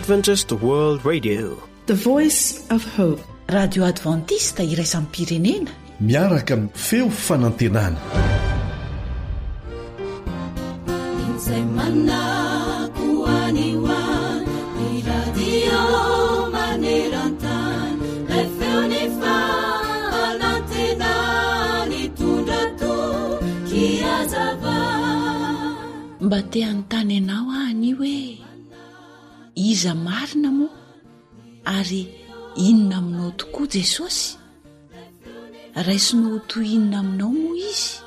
Adventist World Radio, the voice of hope. radio adventista iraisam pirenena miaraka amin'ny feo fanantenana. mba te hanontany ianao any hoe iza marina moa ary inona aminao tokoa Jesosy? raisinao toy inona aminao moa izy?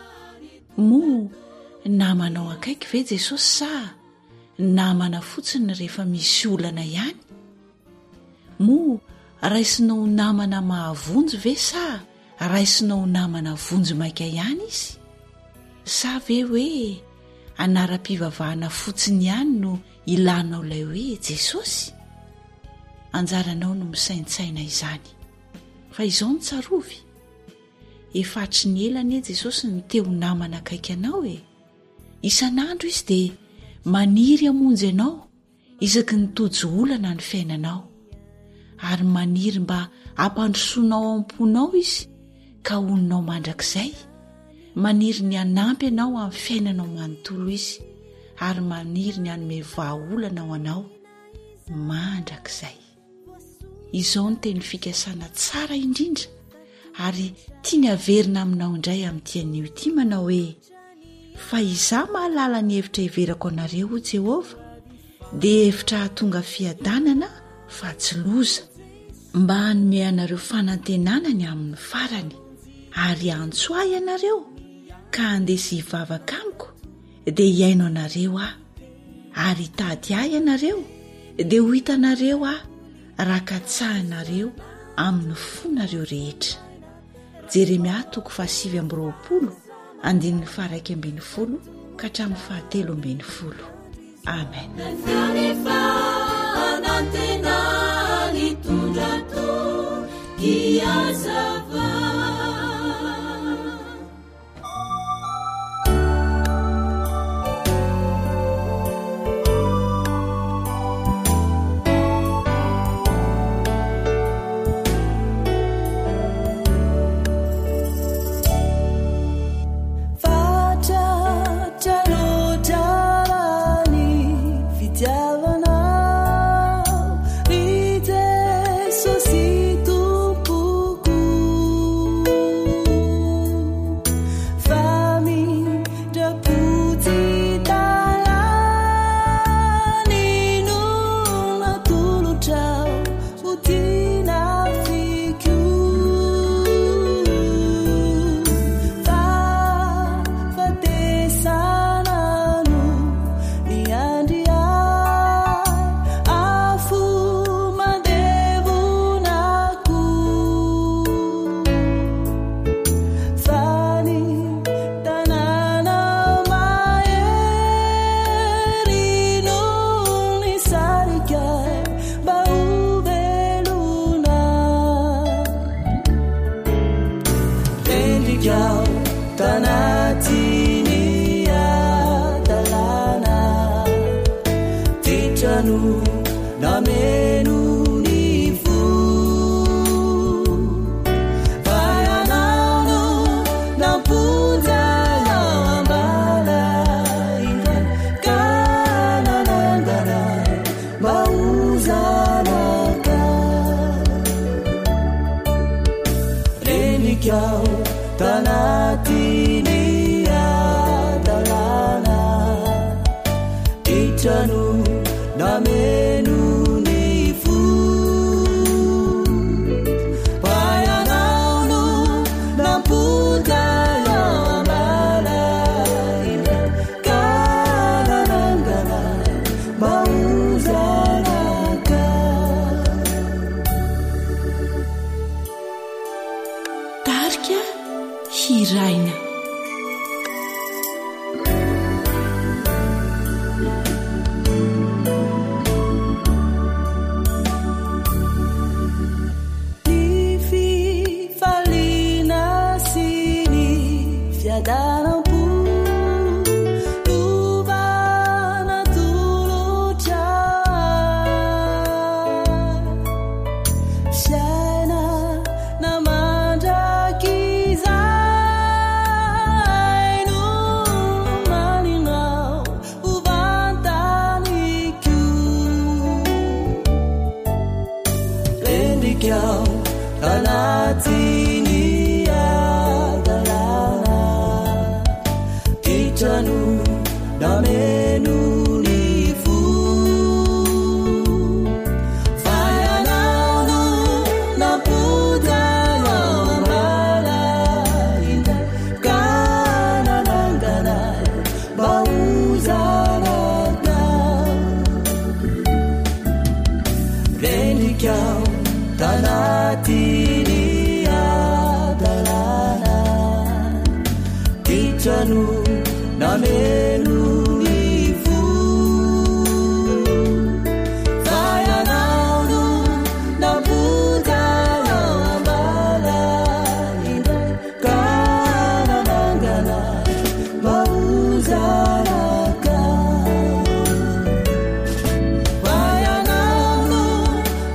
moa namanao akaiky ve Jesosy sa namana fotsiny rehefa misy olana ihany? moa raisinao namana mahavonjy ve sa raisinao namana vonjy maika ihany izy? sa ve hoe anara-pivavahana fotsiny ihany no ilanao ilay hoe Jesosy? anjaranao no misaintsaina izany. Fa izao ny tsarovy, efa hatry ny elany Jesosy ny teo namana akaiky anao isan'andro izy dia maniry hamonjy ianao isaky ny tojo olana ny fiainanao, ary maniry mba hampandrosoanao ao am-ponao izy ka honinao mandrakizay. maniry ny hanampy ianao amin'ny fiainanao manontolo izy, ary maniry ny hanome vahaolana ao anao mandrakizay. Izao ny teny fikasana tsara indrindra, ary tiany averina aminao indray amin'ity anio ity manao hoe: fa izaho mahalala ny hevitra hiverako anareo o Jehova, dia hevitra hahatonga fiadanana fa tsy loza, mba hanome anareo fanantenana ny amin'ny farany, ary antsoahy ianareo ka handesy hivavaka amiko dia hiaino anareo aho, ary hitady ahy ianareo dia ho hitanareo aho raha katsahanareo amin'ny fonareo rehetra. Jeremia 9:20-1:10 ka hatramin'ny 13:10. Amen. Hiraina Luvana tulu rano nameno ny vo vayanano nabuta ambala indray kananangana mauzaraka vayanano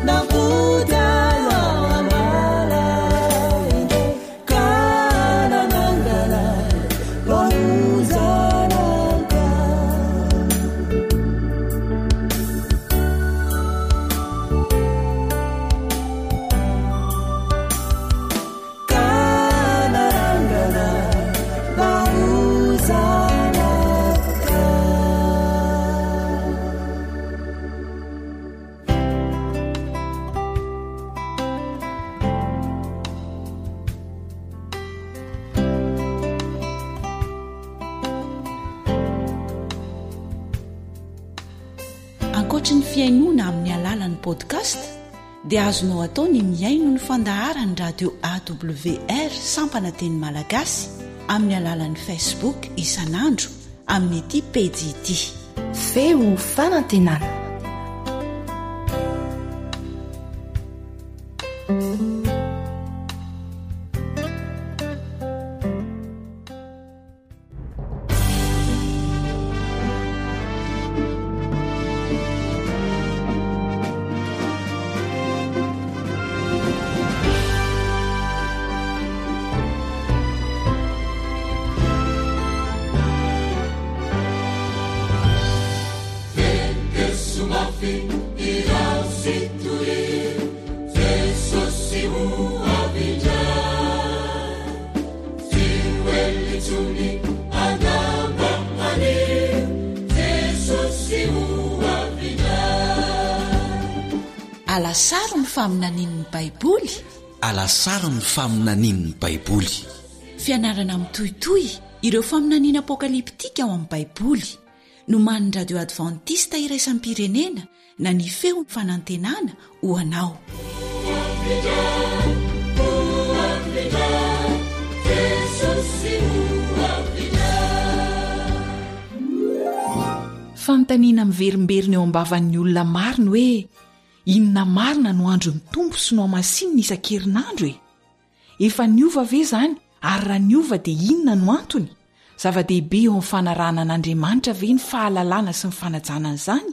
nabuta ambala indray kananangana mauzaraka kanarangana mauzaraka. Ankoatra ny fiainoana amin'ny alalan'ny podcast dia azonao atao ny miaino ny fandaharany radio AWR sampana teny malagasy amin'ny alalan'ny Facebook isanandro amin'ny ity pejy ity. Feo fanantenana. Alasaro ny faminanin'ny Baiboly. Alasaro ny faminanin'ny Baiboly. Fianarana mitohitohy ireo faminaniana apokaliptika ao amin'ny Baiboly no man'ny radio Adventista iraisam-pirenena na ny feo fanantenana ho anao. Fanontaniana miverimberina eo am-bavan'ny olona mariny hoe inona marina no andro ny tompo sy no amasinina isan-kerinandro e? Efa niova ve izany ary raha niova dia inona no antony? Zava-dehibe eo amin'ny fanarahana an'Andriamanitra ve ny fahalalana sy ny fanajana an'izany?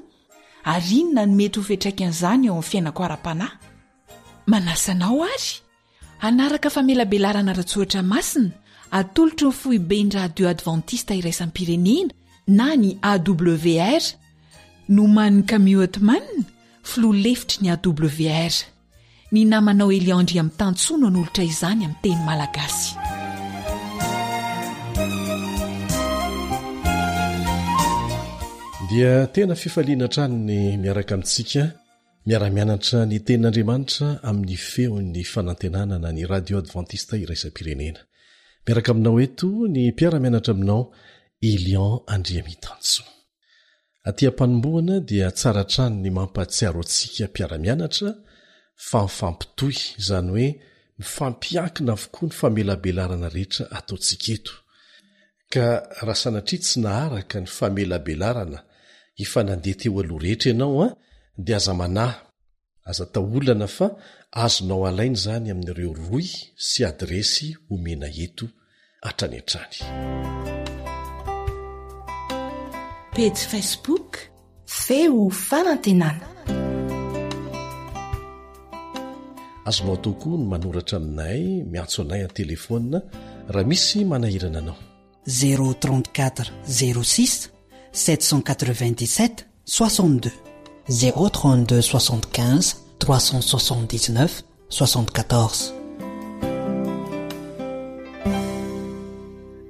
Ary inona no mety ho fiantraikan'izany eo amin'ny fiainako ara-panahy? Manasanao ary hanaraka famelabelarana ratsoatra masina atolotro ny foiben'ny radio Adventista iraisam-pirenena na ny AWR no man'ny Camille Otman filoha lefitry ny AWR. Ny namanao Eliandry amin'ny tantsoa no nolotra izany amin'ny teny malagasy. Dia tena fifaliana trano ny miaraka amintsika miara-mianatra ny tenin'Andriamanitra amin'ny feon'ny fanantenana na ny radio Adventista iraisam-pirenena. Miaraka aminao eto ny mpiara-mianatra aminao Elian Andriamitanso. Aty am-panomboana dia tsara trano ny mampatsiaro antsika mpiara-mianatra fa mifampitohy, izany hoe mifampiankina avokoa ny famelabelarana rehetra ataontsika eto. Ka raha sanatria tsy naharaka ny famelabelarana ifanandeha teo aloha rehetra ianao dia aza manahy, aza taolana fa azonao alaina izany amin'ireo roy sy adresy omena eto hatrany hatrany. Page Facebook Feo fanantenana. Azonao atao koa ny manoratra aminay miantso anay an-telefona raha misy manahirana anao. 034 06 797 62 032 75 379 74.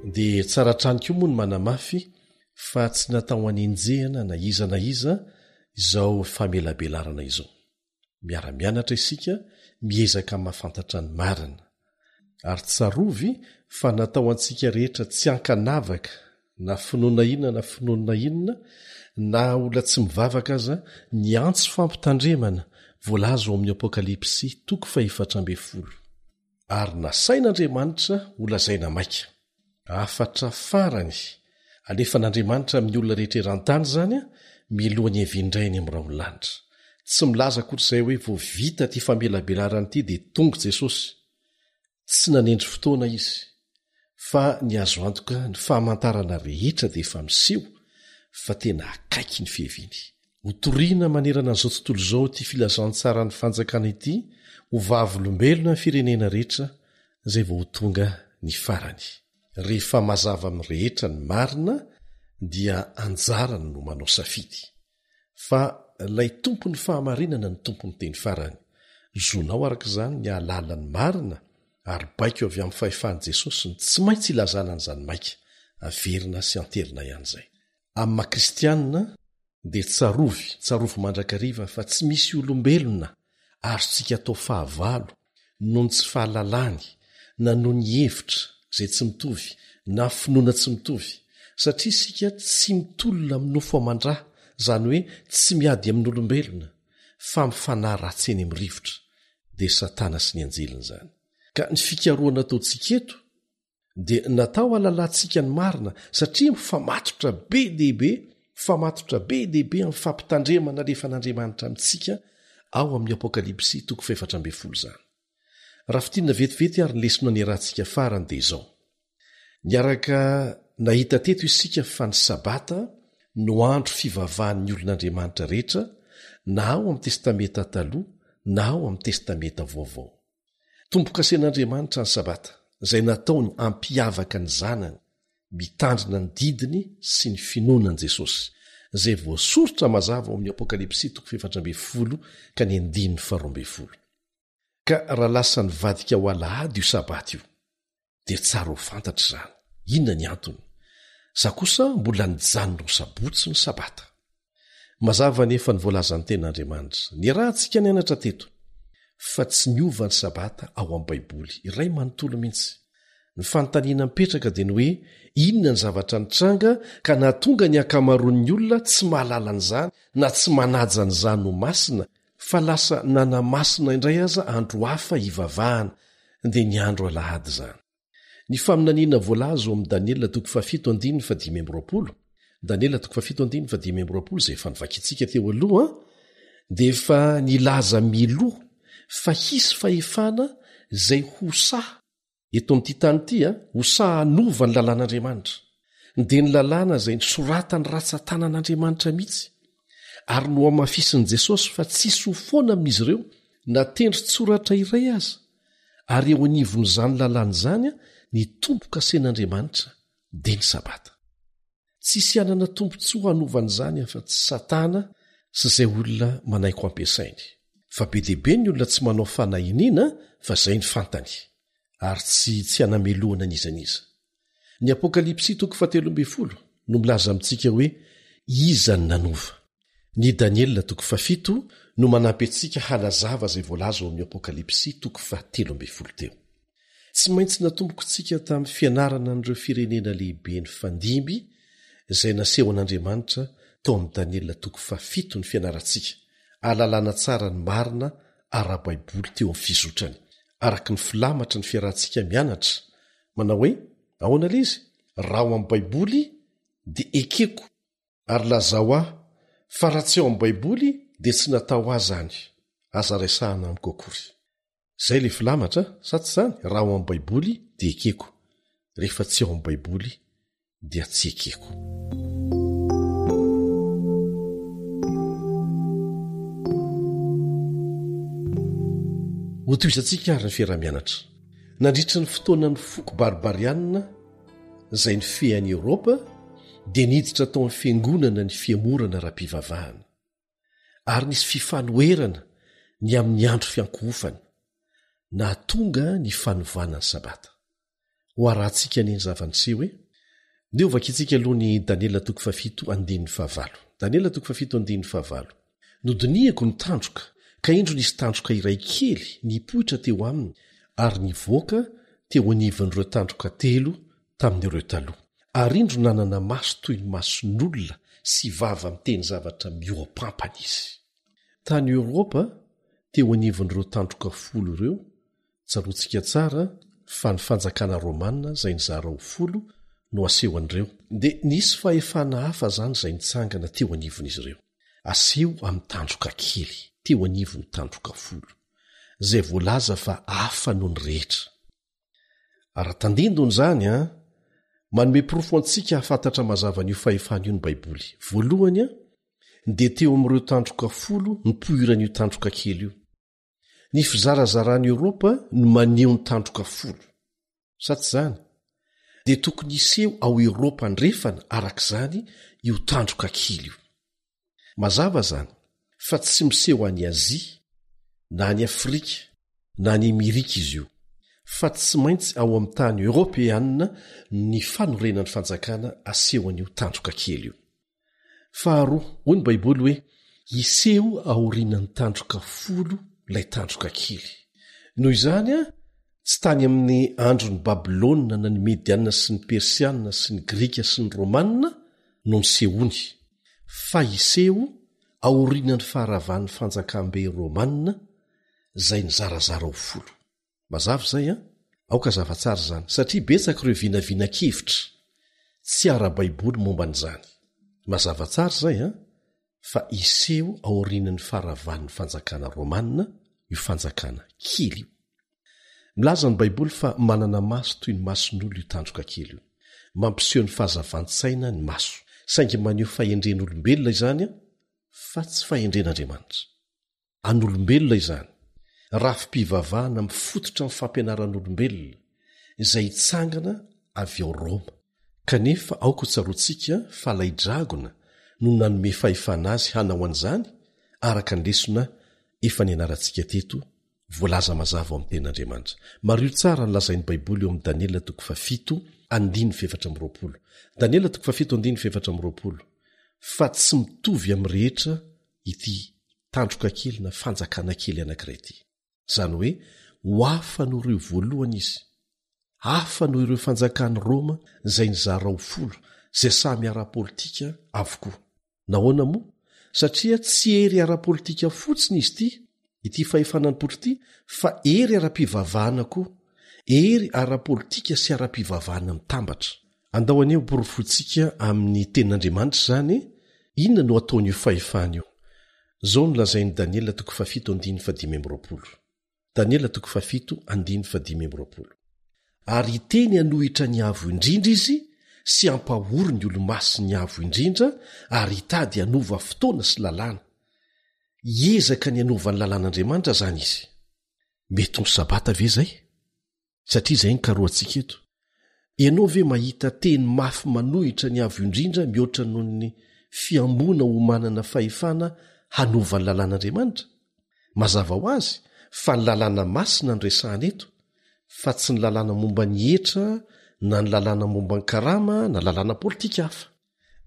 Dia tsara trano koa moa ny manamafy fa tsy natao anenjehana na iza izao famelabelarana izao. Miara-mianatra isika miezaka mahafantatra ny marina. Ary tsarovy fa natao antsika rehetra tsy hankanavaka na finoana inona na ola tsy mivavaka aza ny antso fampitandremana voalazo ao amin'ny Apokalipsy 4:12. Ary nasain'Andriamanitra holazaina maika. afatra farany alefa n'Andriamanitra amin'ny olona rehetra eran-tany zany a milohany evindrainy amin'ny raolanitra. Tsy milaza koatr'izay hoe vo vita ty famelabelarany ity dia tonga Jesosy. Tsy nanendry fotoana izy, fa ny azo antoka ny fahamantarana rehetra dia efa miseho fa tena akaiky ny fiheviny. Hotoriana manerana an'izao tontolo izao ty filazantsara ny fanjakana ity ho vavolombelona ny firenena rehetra izay vao ho tonga ny farany. Rehefa mazava amin'ny rehetra ny marina dia anjarany no manao safidy. Fa lay tompony fahamarinana ny tompony teny farany. Zonao arak'izany ny alalany marina ary baiko avy amin'ny fahefan'i Jesosy ny tsy maintsy ilazana an'izany maika, averina sy anterina ihany izay. Amin'ny maha-kristianina dia tsarovy mandrakariva fa tsy misy olombelona azotsika atao fahavalo noho ny tsy fahalalany na noho ny hevitra izay tsy mitovy na finoana tsy mitovy, satria isika tsy mitolona amin'ny nofo aman-drà, izany hoe tsy miady amin'ny olombelona fa mifanahy ratsy eny amin'ny rivotra, dia Satana sy ny anjeliny izany. Ka ny fikaroana ataontsika eto dia natao halalantsika ny marina, satria mifamatotra be dehibe amin'ny fampitandremana rehefa n'Andriamanitra amintsika ao amin'ny Apokalipsy 4:12 zany. Raha fitinina vetivety ary ny lesona ny rahantsika farany dia izao. Niaraka nahita teto isika fa ny sabata no andro fivavahan'ny olon'Andriamanitra rehetra, na ao amin'ny testamenta taloha na ao amin'ny testamenta vaovao. Tompo-kasen'Andriamanitra ny sabata, izay nataony ampiavaka ny zanany, mitandrina ny didiny sy ny finoanan'i Jesosy, izay voasoratra mazava ao amin'ny Apokalipsy 4:12 ka ny 12. Ka raha lasa nivadika ho alahady io sabata io, dia tsara ho fantatra izany. Inona ny antony? Za kosa mbola nijanona ho sabotsy ny sabata. Mazava nefa ny voalazan'ny ten'Andriamanitra, ny rahantsika nianatra teto, fa tsy niova ny sabata ao amin'ny Baiboly, iray manontolo mihitsy. Ny fanontaniana mipetraka dia ny hoe inona ny zavatra nitranga ka nahatonga ny akamaroan'ny olona tsy mahalala an'izany na tsy manaja an'izany ho masina, fa lasa nanamasina indray aza andro hafa hivavahana, dia ny andro alahady izany. Ny faminaniana voalaza ao amin'ny Daniela 7:5-20, Daniela 7:5-20 izay efa nivakitsika teo aloha, dia efa nilaza miloha fa hisy fahefana izay hosaha eto amin'ity tany ity, hosaha hanova ny lalàn'Andriamanitra, dia ny lalàna izay nisoratany ratsan-tanan'Andriamanitra mihitsy, ary no amafisin'i Jesosy fa tsisy ho foana amin'izy ireo natendry tsoratra iray aza, ary eo anivon'izany lalàna izany ny tompo-kasen'Andriamanitra dia ny sabata. Tsisy anana tompontsoa hanovan'izany afa-tsy Satana sy izay olona manaiko ampiasainy. Fa be dehibe ny olona tsy manao fanahiniana fa izay ny fantany, ary tsy hanamelohana n'izaniza. Ny Apokalipsy 4:13 no milaza amintsika hoe iza ny nanova. Ny Daniela 7 no manampy antsika hanazava izay voalaza ao amin'ny Apokalipsy 13 teo. Tsy maintsy natomboko tsika tamin'ny fianarana an'ireo firenena lehibe ny fandimby izay naseho an'Andriamanitra tao amin'ny Daniela 7 ny fianarantsika, ahalalana tsara ny marina ara-Baiboly teo amin'ny fizotrany, araka ny filamatra ny fiarahantsika mianatra, manao hoe ahoana lay izy? Raha ao amin'ny Baiboly dia ekeko, ary lazao aho, fa raha tsy ao amin'ny Baiboly dia tsy natao azy zany, aza resahana amiko akory. Izay le filamatra, sa tsy izany? Raha ao amin'ny Baiboly dia ekeko, rehefa tsy ao amin'ny Baiboly dia tsy ekeko. Hotoizantsika ary ny fiarah-mianatra. Nandritra ny fotoana ny foko baribarianina izay ny fean'ny Eoropa, dia niditra tao amin'ny fiangonana ny fiamorana ra-pivavahana, ary nisy fifanoherana ny amin'ny andro fiankohofana, nahatonga ny fanovana ny sabata. Ho arahantsika ny zavaniseho hoe dia ovakitsika aloha ny Daniela 7:15. Daniela 7:15. Nodinihako ny tandroka, ka indro nisy tandroka iray kely nipoitra teo aminy, ary nivoaka teo anivon'ireo tandroka telo tamin'ireo taloha. Ary indro nanana maso toy ny mason'olona sy vava miteny zavatra mioampampana izy. Tany Eoropa teo anivon'ireo tandroka 10 ireo, tsaroantsika tsara fa ny fanjakana Romanina izay nizara ho 10 no aseho an'ireo dia nisy fahefana hafa zany izay nitsangana teo anivon'izy ireo. Aseho amin'ny tandroka kely teo anivony tandroka folo izay voalaza fa hafa noho ny rehetra. Ara-tandindony zany manome porofo antsika hafantatra mazava n'io fahefana io ny Baiboly. Voalohany dia teo amin'ireo tandroka folo ny poiran'io tandroka kely io. Ny fizarazarany Eoropa no maneho ny tandroka folo. Sa tsy zany? Dia tokony iseho ao Eoropa andrefana arak'izany io tandroka kely io. Mazava zany fa tsy miseho any Azia na any Afrika na any Amerika izy io, fa tsy maintsy ao amin'ny tany Eoropeanina ny fanorenan'ny fanjakana aseho an'io tandroka kely io. Faharoa, hoy ny Baiboly hoe iseho aorian'ny tandroka folo ilay tandroka kely. Noho izany tsy tany amin'ny andron'ny Babilôna na ny Mediana sy ny Persiana sy ny Grika sy ny Romanina no nisehony, fa iseho aorian'ny faharavan'ny fanjakam-be Romanina izay nizarazara ho folo. Mazava zay aoka zava-tsara zany satria betsaka ireo vinavina-kevitra tsy ara-Baiboly momba n'izany. Mazava tsara zay fa iseho aorian'ny faharavan'ny fanjakana Romanina io fanjakana kely io. Milaza ny Baiboly fa manana maso toy ny mason'olo io tandroka kely io. Mampiseho ny fahazavantsaina ny maso, saingy maneho fahendren'olombelona izany fa tsy fahendren'Andriamanitra. An'olombelona izany, rafi-pivavahana mifototra amin'ny fampianaran'olombelona izay itsangana avy ao Roma. Kanefa aoka ho tsaroantsika fa ilay dragona no nanome fahefana azy hanao an'izany araka ny lesona efa nianarantsika teto, voalaza mazava ao amin'ny tenin'Andriamanitra. Mario tsara ny lazain'ny Baiboly eo amin'ny Daniela 7:7-20. Daniela 7:7-20. Fa tsy mitovy amin'ny rehetra ity tandroka kely na fanjakana kely anankiray ity. Zany hoe ho hafa noho ireo voalohany izy, hafa noho ireo fanjakany Roma izay nizara ho folo, izay samy ara-politika avokoa. Nahoana moa? Satria tsy ery ara-politika fotsiny izy ity fahefanan'Poly ity, fa ery ara-pivavahana koa, ery ara-politika sy ara-pivavahana mitambatra. Andao aneo porofontsika amin'ny tenin'Andriamanitra zany, inona no ataon'io fahefana io? Zao no lazain'ny Daniela 7:5. Daniela 7:5. Ary iteny hanohitra ny avo indrindra izy sy hampahory ny olo-masy ny avo indrindra, ary hitady hanova fotoana sy lalàna. Hiezaka ny hanova ny lalàn'Andriamanitra zany izy. Mety ho sabata ve zay? Satria izay ny karoantsika eto. Ianao ve mahita teny mafy manohitra ny avo indrindra mihoatra noho ny fiambona ho manana fahefana hanova ny lalàn'Andriamanitra? Mazava ho azy fa ny lalàna masina ny resahana eto, fa tsy ny lalàna momba ny hetra na ny lalàna momba ny karama na lalàna politika hafa.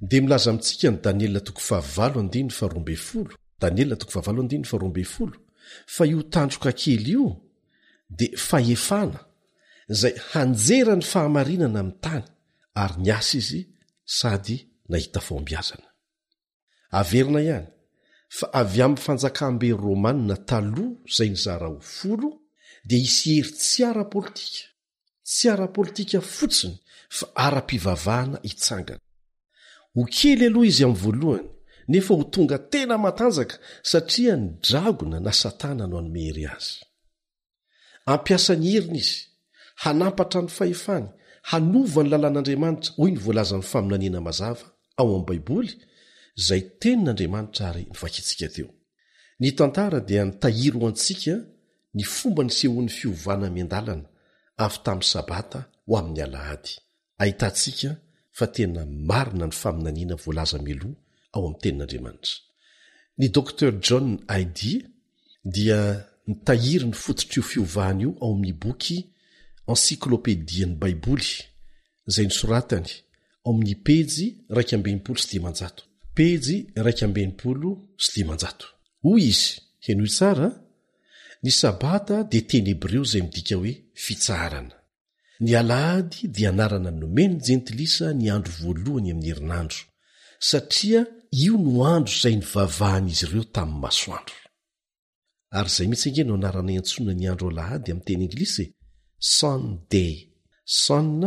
Dia milaza amintsika ny Daniela 7:12. Daniela 7:12. Fa io tandroka kely io dia fahefana izay hanjera ny fahamarinana amin'ny tany, ary ny asa izy sady nahita fahombiazana. Averina ihany fa avy amin'ny fanjakam-be Romanina taloha izay nizara ho folo dia hisy hery tsy ara-politika, tsy ara-politika fotsiny fa ara-pivavahana hitsangana. Ho kely aloha izy amin'ny voalohany, nefa ho tonga tena matanjaka satria ny dragona na Satana no hanome hery azy. Ampiasa ny heriny izy hanampatra ny fahefany, hanova ny lalàn'Andriamanitra, hoy ny voalaza ny faminaniana mazava ao amin'ny Baiboly izay tenin'Andriamanitra ary nivakintsika teo. Ny tantara dia nitahiro antsika ny fomba nisehoan'ny fiovana miandalana avy tamin'ny sabata ho amin'ny alahady. Ahitantsika fa tena marina ny faminaniana voalaza miloa ao amin'ny tenin'Andriamanitra. Ny Dr. John Heidi dia nitahiry ny fototr'io fiovahana io ao amin'ny boky Encyclopédienne Baiboly izay nisoratany ao amin'ny pejy 220. Pejy 220. Hoy izy, henoy tsara, ny sabata dia teny Hebreo izay midika hoe fitsarana. Ny alahady dia anarana nomeny jentilisa ny andro voalohany amin'ny herinandro, satria io no andro izay nivavahan'izy ireo tamin'ny masoandro. Ary izay mitsy ange no anarana iantsona ny andro alahady amin'ny teny Anglisy, Sunday. Sun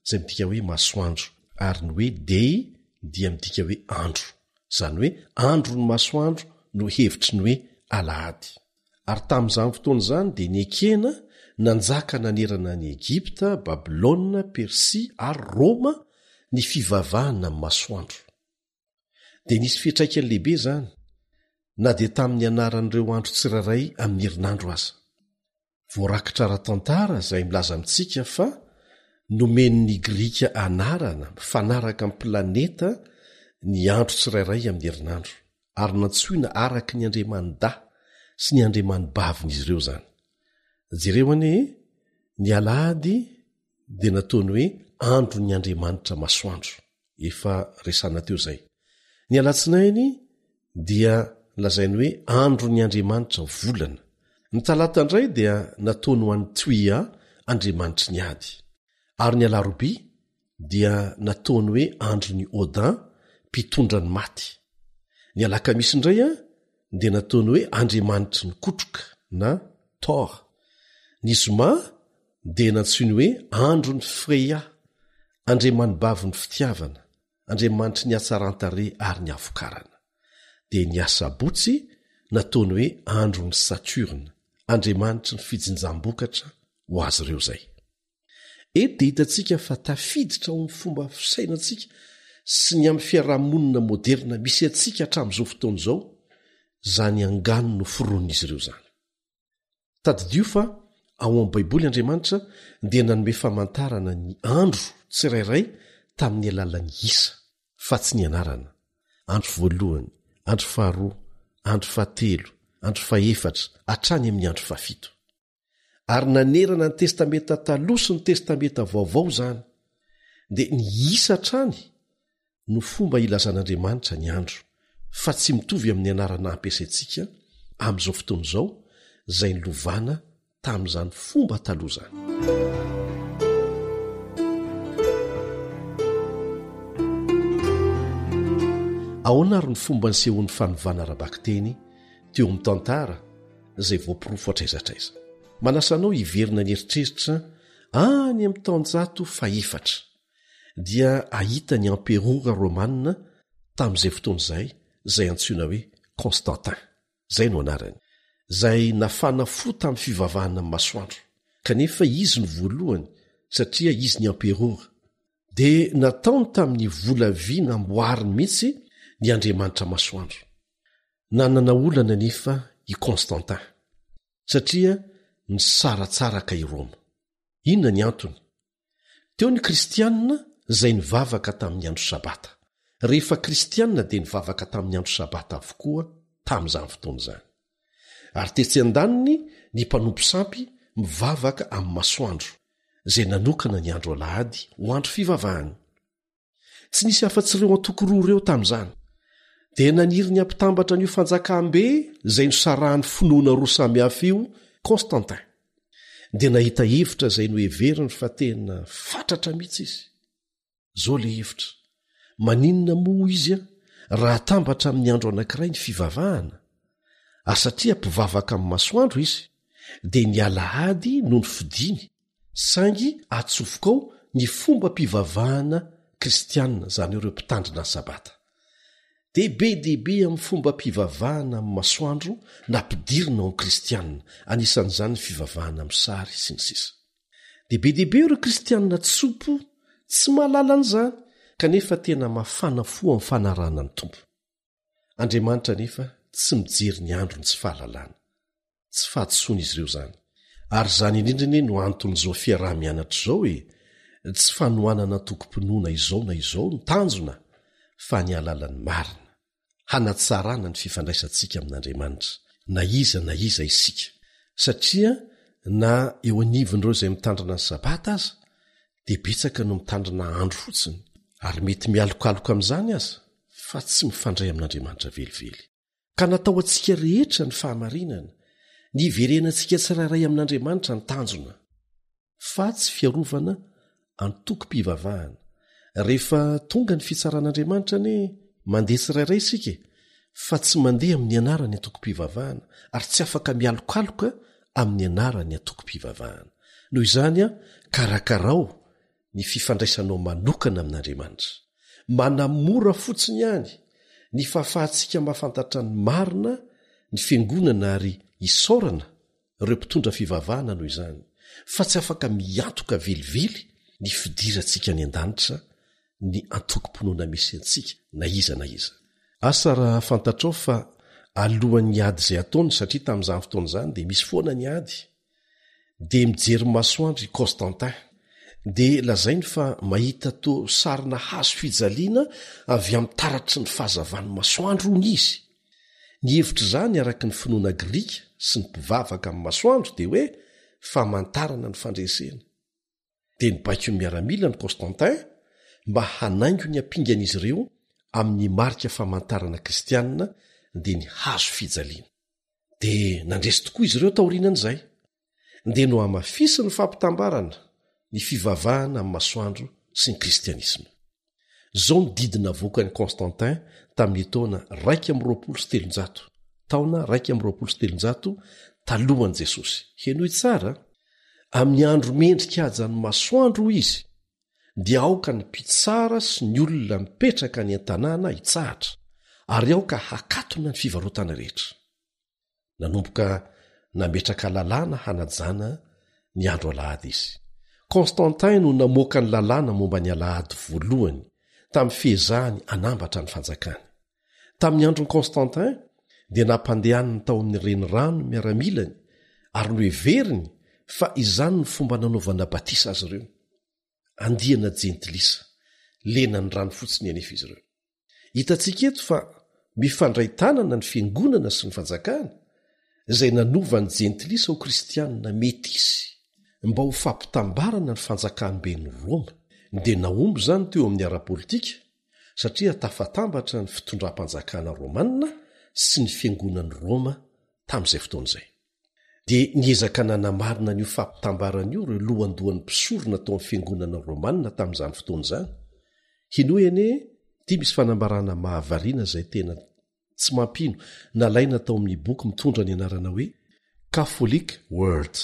zay midika hoe masoandro, ary ny hoe dei dia midika hoe andro, zany hoe andro ny masoandro no hevitry ny hoe alahady. Ary tamin'izany fotoana izany dia ny ekena nanjaka nanerana ny Egipta, Babilôna, Persia ary Roma ny fivavahana amin'ny masoandro. Dia nisy fiantraikany lehibe zany, na dia tamin'ny anaran'ireo andro tsirairay amin'ny herinandro aza. Voarakitra ara-tantara izay milaza amintsika fa nomen'ny Grika anarana mifanaraka amin'ny planeta ny andro tsirairay amin'ny herinandro, ary nantsoina araka ny Andriamanida sy ny Andriamanibavin'izy ireo zany. Jereo anie ny alahady dia nataony hoe andro ny Andriamanitra masoandro, efa resana teo zay. Ny alatsinainy dia lazainy hoe andro ny Andriamanitra volana. Ny talata indray dia nataony ho an'ny Toia andriamanitry ny ady, ary ny alarobia dia nataony hoe andro ny Odin mpitondra ny maty. Ny alakamisy indray dia nataony hoe andriamanitry ny kotroka na Thor. Ny zoma dia nantsoiny hoe andro ny Freya, andriamanibavy ny fitiavana, andriamanitry ny hatsarantare ary ny avokarana. Dia ny asabotsy nataony hoe andro ny Saturne, andriamanitry ny fijinjam-bokatra ho azy ireo zay. Eto dia hitantsika fa tafiditra ao amin'ny fomba fisainantsika sy ny amin'ny fiarahamonina moderna misy antsika hatramin'izao fotoana izao, zany angano no firon'izy ireo zany. Tadidio fa ao amin'ny Baiboly Andriamanitra dia nanome famantarana ny andro tsirairay tamin'ny alalan'ny isa, fa tsy ny anarana. Andro voalohany, andro faharoa, andro fahatelo, andro fahaefatra, hatrany amin'ny andro fahafito. Ary nanerana ny testamenta taloha sy ny testamenta vaovao zany, dia ny isa hatrany no fomba ilazan'Andriamanitra ny andro, fa tsy mitovy amin'ny anarana ampiasaintsika amin'izao fotoana izao, izay nilovana tamin'izany fomba taloha zany. Ahoana ary ny fomba nisehoan'ny fanovana ara-bakteny teo amin'ny tantara izay voapirofo atraizatraiza. Manasanao hiverina ny eritreritra any amin'ny taonjato faefatra dia ahita ny emperora romanina tamin'izay fotoana izay antsoina hoe Constantin, zay no anarany, izay nafana fo tamin'ny fivavahana amin'ny masoandro, kanefa izy no voalohany satria izy ny emperora, dia nataony tamin'ny vola vy namboariny mihitsy ny Andriamanitra masoandro. Nanana olana nefa i Constantin satria ny saratsaraka i Roma. Inona ny antony? Teo ny kristianina izay nivavaka tamin'ny andro sabata. Rehefa kristianina dia nivavaka tamin'ny andro sabata avokoa tamin'izany fotoana izany. Ary tetsy an-daniny ny mpanompo sampy mivavaka amin'ny masoandro, izay nanokana ny andro alahady ho andro fivavahany. Tsy nisy afa-tsireo antokoroa ireo tamin'izany. Dia naniry ny ampitambatra n'io fanjakam-be izay nosarahany finoana roa samihafa io Constantin. Dia nahita hevitra izay noheveriny fa tena fatratra mihitsy izy. Zao le hevitra: maninona moa izy raha tambatra amin'ny andro anankiray ny fivavahana? Ary satria mpivavaka amin'ny masoandro izy, dia ny alahady no ny fidiny, saingy atsofoka ao ny fomba mpivavahana kristianina, zany ireo mpitandrina ny sabata. Dehibe amin'ny fomba mpivavahana amin'ny masoandro nampidirina ao amin'ny kristianina, anisan'izany ny fivavahana amin'ny sary sy ny sisa. Dehibe ireo kristianina tsopo tsy mahalala an'izany, kanefa tena mafana fo amin'ny fanarana ny tompo. Andriamanitra nefa tsy mijery ny andro ny tsy fahalalana, tsy fahatsoana izy ireo zany. Ary zany indrindra no anton'izao fiaraha-mianatra izao hoe tsy fanohanana tokom-pinoana izao na izao ny tanjona, fa ny alalan'ny marina, hanatsarana ny fifandraisantsika amin'Andriamanitra, na iza isika. Satria na eo anivon'ireo izay mitandrina ny sabata aza, dia betsaka no mitandrina andro fotsiny, ary mety mialokaloka amin'izany aza, fa tsy mifandray amin'Andriamanitra velively. Ka natao antsika rehetra ny fahamarinana, ny iverenantsika tsirairay amin'Andriamanitra ny tanjona, fa tsy fiarovana antoko-pivavahana. Rehefa tonga ny fitsaran'Andriamanitra ane mandeha tsirairay isika, fa tsy mandeha amin'ny anarany antoko-pivavahana, ary tsy afaka mialokaloka amin'ny anarany antoko-pivavahana. Noho izany karakarao ny fifandraisanao manokana amin'Andriamanitra. Manamora fotsiny ihany ny fahafahantsika mahafantatra ny marina ny fiangonana ary isaorana ireo mpitondra fivavahana noho izany, fa tsy afaka miantoka velively ny fidirantsika ny an-danitra ny antokom-ponoana misy antsika na iza na iza. Asa raha fantatrao fa alohan'ny ady izay ataony, satria tamin'izany fotoana izany dia misy foana ny ady, dia mijery masoandro i Constantin, dia lazainy fa mahita to sarina hazo fijaliana avy amin'ny taratry ny fahazavan'ny masoandro ny izy. Ny hevitra izany araka ny finoana Grika sy ny mpivavaka amin'ny masoandro dia hoe famantarana ny fandresena. Dia nibaiko ny miaramila ny Constantin mba hanaingo ny ampingan'izy ireo amin'ny marika famantarana kristianina dia ny hazo fijaliana. Dia nandresy tokoa izy ireo taorianan'izay, dia no hamafisy ny fampitambarana ny fivavahana amin'ny masoandro sy ny kristianisma. Zao ny didina voaka ny Constantin tamin'ny taona 127 talohan'i Jesosy. Henoy tsara, amin'ny andro mendrika ajany masoandro izy, dia aoka ny mpitsara sy ny olona mipetraka ny an-tanàna hitsahatra, ary aoka hakatona ny fivarotana rehetra. Nanomboka nametraka lalàna hanajana ny andro alahady izy. Constantin no namoaka ny lalàna momba ny alahady voalohany tamin'ny fihezahany anambatra ny fanjakany. Tamin'ny andron'i Constantin dia nampandehanany tao amin'ny renirano miaramilany, ary no heveriny fa izany ny fomba nanaovana batisa azy ireo. Andiana jentilisa, lena ny rano fotsiny anefa izy ireo. Hitantsika eto fa mifandray tanana ny fiangonana sy ny fanjakana izay nanova ny jentilisa ho kristianina metisy mba ho fampitambarana ny fanjakan'ben'ny Roma. Dia naomby izany teo amin'ny ara-politika, satria tafatambatra ny fitondram-panjakana romanina sy ny fiangonan'ny Roma tamin'izay fotoan'izay. Dia niezaka nanamarina n'io fampitambarana io ireo lohandohan'ny mpisorona tao amin'ny fiangonana romanina tamin'izany fotoan'izany. Hinoy ane tia misy fanambarana mahavariana izay tena tsy mampino nalaina tao amin'ny boky mitondra ny anarana hoe Catholic World,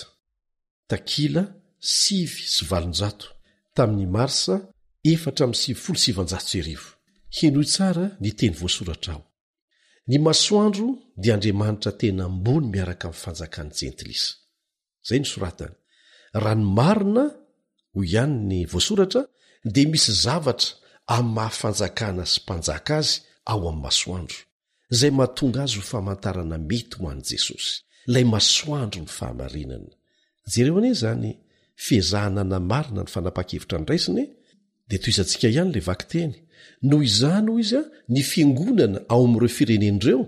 takila 5:7 tamin'ny marsa 4:77. Hinoy tsara ny teny voasoratra ao. Ny masoandro dia Andriamanitra tena ambony miaraka amin'ny fanjakany jentilisa. Zay ny soratany. Raha ny marina ho ihany ny voasoratra, dia misy zavatra amin'ny mahafanjakana sy mpanjaka azy ao amin'ny masoandro, izay mahatonga azy ho famantarana mety ho an'i Jesosy, ilay masoandro ny fahamarinana. Jereo ane izany fiezahana namarina ny fanapa-kevitra ny raisiny, dia toy izantsika ihany le vaky-teny. Noho izany ho izy ny fiangonana ao amin'ireo firenen'ireo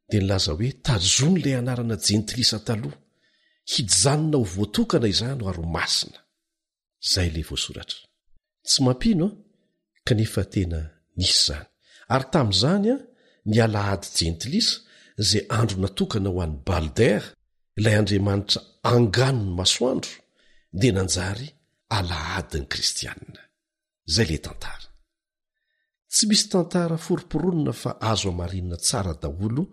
dia nilaza hoe tajony ilay anarana jentilisa taloha, hijanona ho voatokana izany ho aro masina. Zay le voasoratra. Tsy mampino kanefa tena nisy izany. Ary tamin'izany ny alahady jentilisa izay andro natokana ho an'ny Balder, ilay Andriamanitra anganony masoandro, dia nanjary alahadin'ny kristianina. Zay le tantara. Tsy misy tantara foroporonina fa azo amarinina tsara daholo